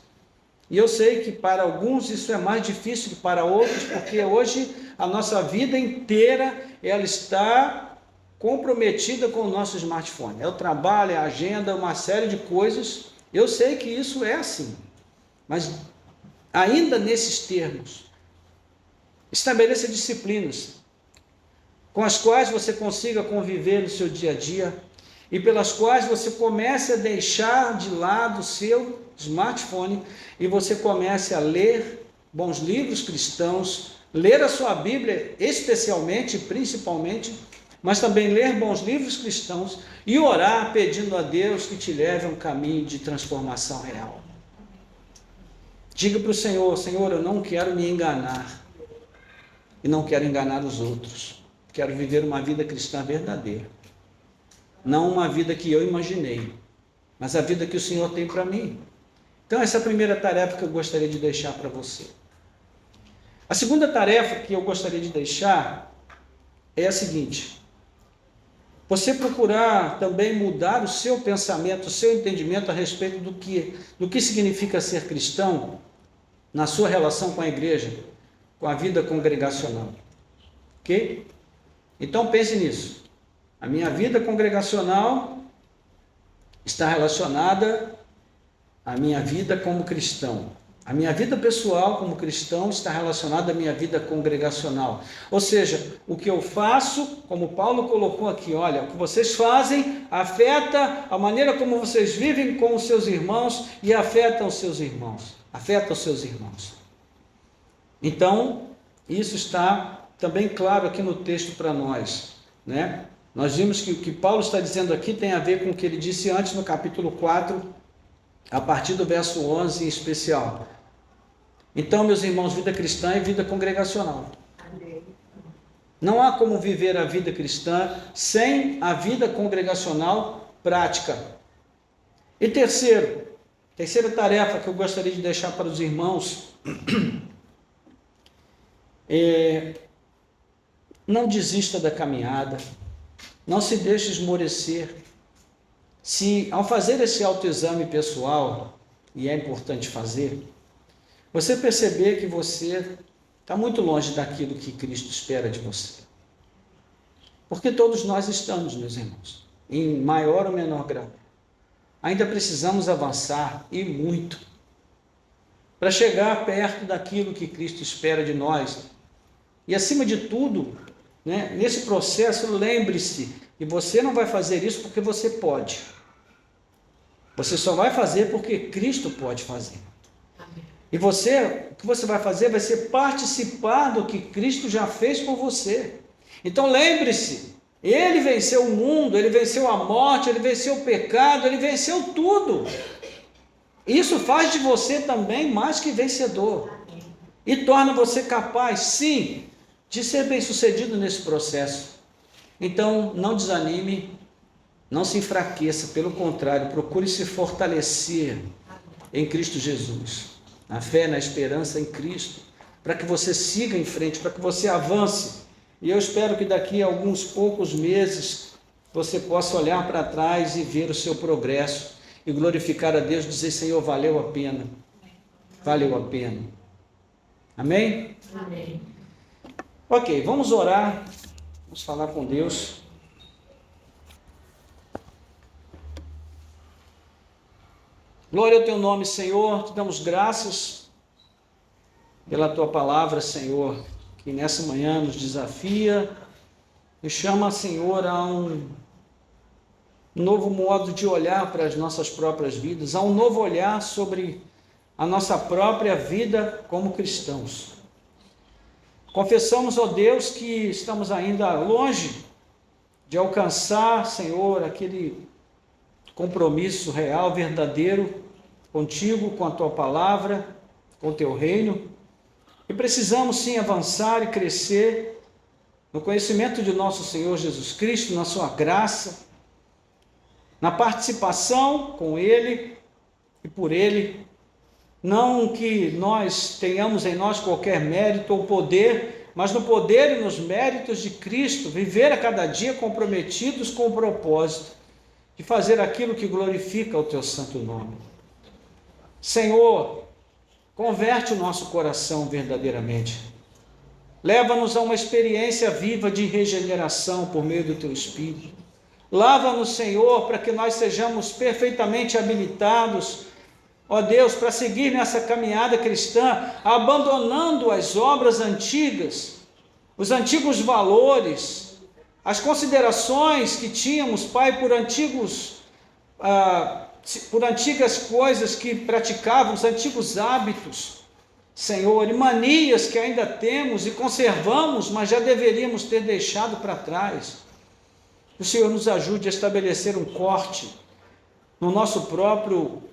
E eu sei que para alguns isso é mais difícil que para outros, porque hoje a nossa vida inteira ela está comprometida com o nosso smartphone. É o trabalho, é a agenda, uma série de coisas. Eu sei que isso é assim, mas ainda nesses termos, estabeleça disciplinas com as quais você consiga conviver no seu dia a dia, e pelas quais você comece a deixar de lado o seu smartphone e você comece a ler bons livros cristãos, ler a sua Bíblia especialmente, principalmente, mas também ler bons livros cristãos e orar pedindo a Deus que te leve a um caminho de transformação real. Diga para o Senhor: Senhor, eu não quero me enganar e não quero enganar os outros. Quero viver uma vida cristã verdadeira. Não uma vida que eu imaginei, mas a vida que o Senhor tem para mim. Então essa é a primeira tarefa que eu gostaria de deixar para você. A segunda tarefa que eu gostaria de deixar é a seguinte: você procurar também mudar o seu pensamento, o seu entendimento a respeito do que significa ser cristão na sua relação com a igreja, com a vida congregacional. Ok? Então pense nisso. A minha vida congregacional está relacionada à minha vida como cristão. A minha vida pessoal como cristão está relacionada à minha vida congregacional. Ou seja, o que eu faço, como Paulo colocou aqui, olha, o que vocês fazem afeta a maneira como vocês vivem com os seus irmãos e afeta os seus irmãos. Afeta os seus irmãos. Então, isso está também claro aqui no texto para nós, né? Nós vimos que o que Paulo está dizendo aqui tem a ver com o que ele disse antes no capítulo 4, a partir do verso 11 em especial. Então, meus irmãos, vida cristã é vida congregacional. Não há como viver a vida cristã sem a vida congregacional prática. E terceira tarefa que eu gostaria de deixar para os irmãos não desista da caminhada, não se deixe esmorecer. Se ao fazer esse autoexame pessoal, e é importante fazer, você perceber que você está muito longe daquilo que Cristo espera de você. Porque todos nós estamos, meus irmãos, em maior ou menor grau. Ainda precisamos avançar, e muito, para chegar perto daquilo que Cristo espera de nós. E acima de tudo, né, nesse processo, lembre-se que você não vai fazer isso porque você pode. Você só vai fazer porque Cristo pode fazer. E o que você vai fazer vai ser participar do que Cristo já fez por você. Então lembre-se, Ele venceu o mundo, Ele venceu a morte, Ele venceu o pecado, Ele venceu tudo. Isso faz de você também mais que vencedor. E torna você capaz, sim, de ser bem-sucedido nesse processo. Então não desanime, não se enfraqueça, pelo contrário, procure se fortalecer em Cristo Jesus. Na fé, na esperança em Cristo, para que você siga em frente, para que você avance. E eu espero que daqui a alguns poucos meses você possa olhar para trás e ver o seu progresso e glorificar a Deus, dizer: Senhor, valeu a pena. Valeu a pena. Amém? Amém. Ok, vamos orar, vamos falar com Deus. Glória ao teu nome, Senhor, te damos graças pela tua palavra, Senhor, que nessa manhã nos desafia, nos chama, Senhor, a um novo modo de olhar para as nossas próprias vidas, a um novo olhar sobre a nossa própria vida como cristãos. Confessamos, ó Deus, que estamos ainda longe de alcançar, Senhor, aquele compromisso real, verdadeiro, contigo, com a tua palavra, com o teu reino. E precisamos sim avançar e crescer no conhecimento de nosso Senhor Jesus Cristo, na sua graça, na participação com Ele e por Ele. Não que nós tenhamos em nós qualquer mérito ou poder, mas no poder e nos méritos de Cristo, viver a cada dia comprometidos com o propósito de fazer aquilo que glorifica o teu santo nome. Senhor, converte o nosso coração verdadeiramente. Leva-nos a uma experiência viva de regeneração por meio do teu Espírito. Lava-nos, Senhor, para que nós sejamos perfeitamente habilitados, ó Deus, para seguir nessa caminhada cristã, abandonando as obras antigas, os antigos valores, as considerações que tínhamos, Pai, por antigas coisas que praticávamos, antigos hábitos, Senhor, e manias que ainda temos e conservamos, mas já deveríamos ter deixado para trás. O Senhor nos ajude a estabelecer um corte no nosso próprio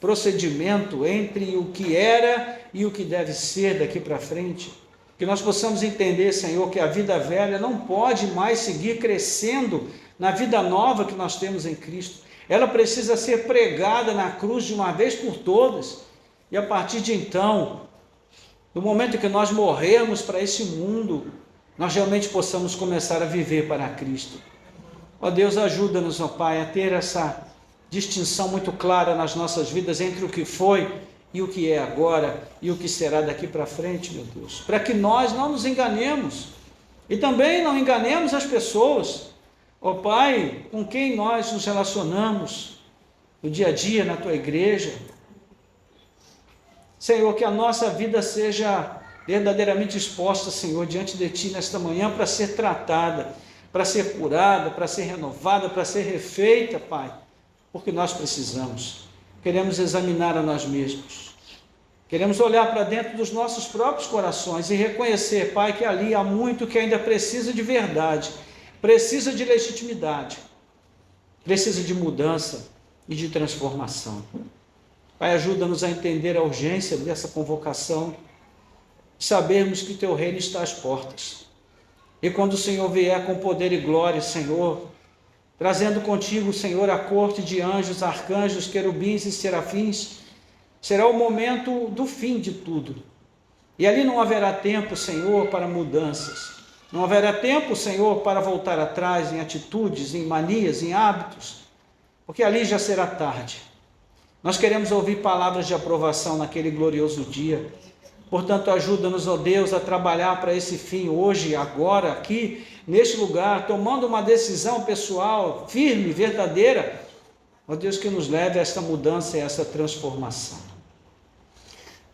procedimento entre o que era e o que deve ser daqui para frente. Que nós possamos entender, Senhor, que a vida velha não pode mais seguir crescendo na vida nova que nós temos em Cristo. Ela precisa ser pregada na cruz de uma vez por todas. E a partir de então, no momento em que nós morrermos para esse mundo, nós realmente possamos começar a viver para Cristo. Ó Deus, ajuda-nos, ó Pai, a ter essa distinção muito clara nas nossas vidas entre o que foi e o que é agora e o que será daqui para frente, meu Deus, para que nós não nos enganemos e também não enganemos as pessoas, ó Pai, com quem nós nos relacionamos no dia a dia na Tua igreja. Senhor, que a nossa vida seja verdadeiramente exposta, Senhor, diante de Ti nesta manhã para ser tratada, para ser curada, para ser renovada, para ser refeita, Pai, porque nós precisamos. Queremos examinar a nós mesmos, queremos olhar para dentro dos nossos próprios corações e reconhecer, Pai, que ali há muito que ainda precisa de verdade, precisa de legitimidade, precisa de mudança e de transformação. Pai, ajuda-nos a entender a urgência dessa convocação, sabermos que Teu reino está às portas. E quando o Senhor vier com poder e glória, Senhor, trazendo contigo, Senhor, a corte de anjos, arcanjos, querubins e serafins, será o momento do fim de tudo. E ali não haverá tempo, Senhor, para mudanças. Não haverá tempo, Senhor, para voltar atrás em atitudes, em manias, em hábitos, porque ali já será tarde. Nós queremos ouvir palavras de aprovação naquele glorioso dia. Portanto, ajuda-nos, ó Deus, a trabalhar para esse fim hoje, agora, aqui, neste lugar, tomando uma decisão pessoal, firme, verdadeira, ó Deus, que nos leve a esta mudança e a essa transformação.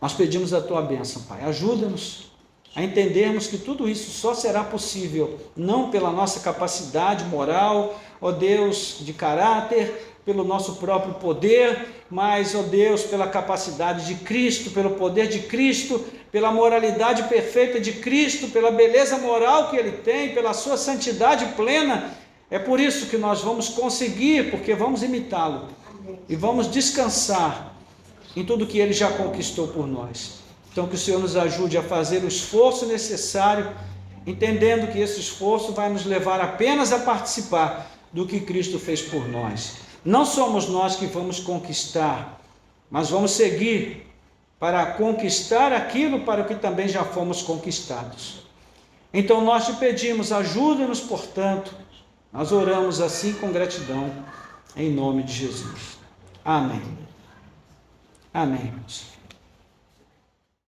Nós pedimos a Tua bênção, Pai. Ajuda-nos a entendermos que tudo isso só será possível, não pela nossa capacidade moral, ó Deus, de caráter, pelo nosso próprio poder, mas, ó Deus, pela capacidade de Cristo, pelo poder de Cristo, pela moralidade perfeita de Cristo, pela beleza moral que Ele tem, pela sua santidade plena. É por isso que nós vamos conseguir, porque vamos imitá-lo e vamos descansar em tudo que Ele já conquistou por nós. Então, que o Senhor nos ajude a fazer o esforço necessário, entendendo que esse esforço vai nos levar apenas a participar do que Cristo fez por nós. Não somos nós que vamos conquistar, mas vamos seguir para conquistar aquilo para o que também já fomos conquistados. Então nós te pedimos, ajuda-nos, portanto, nós oramos assim com gratidão, em nome de Jesus. Amém. Amém, irmãos.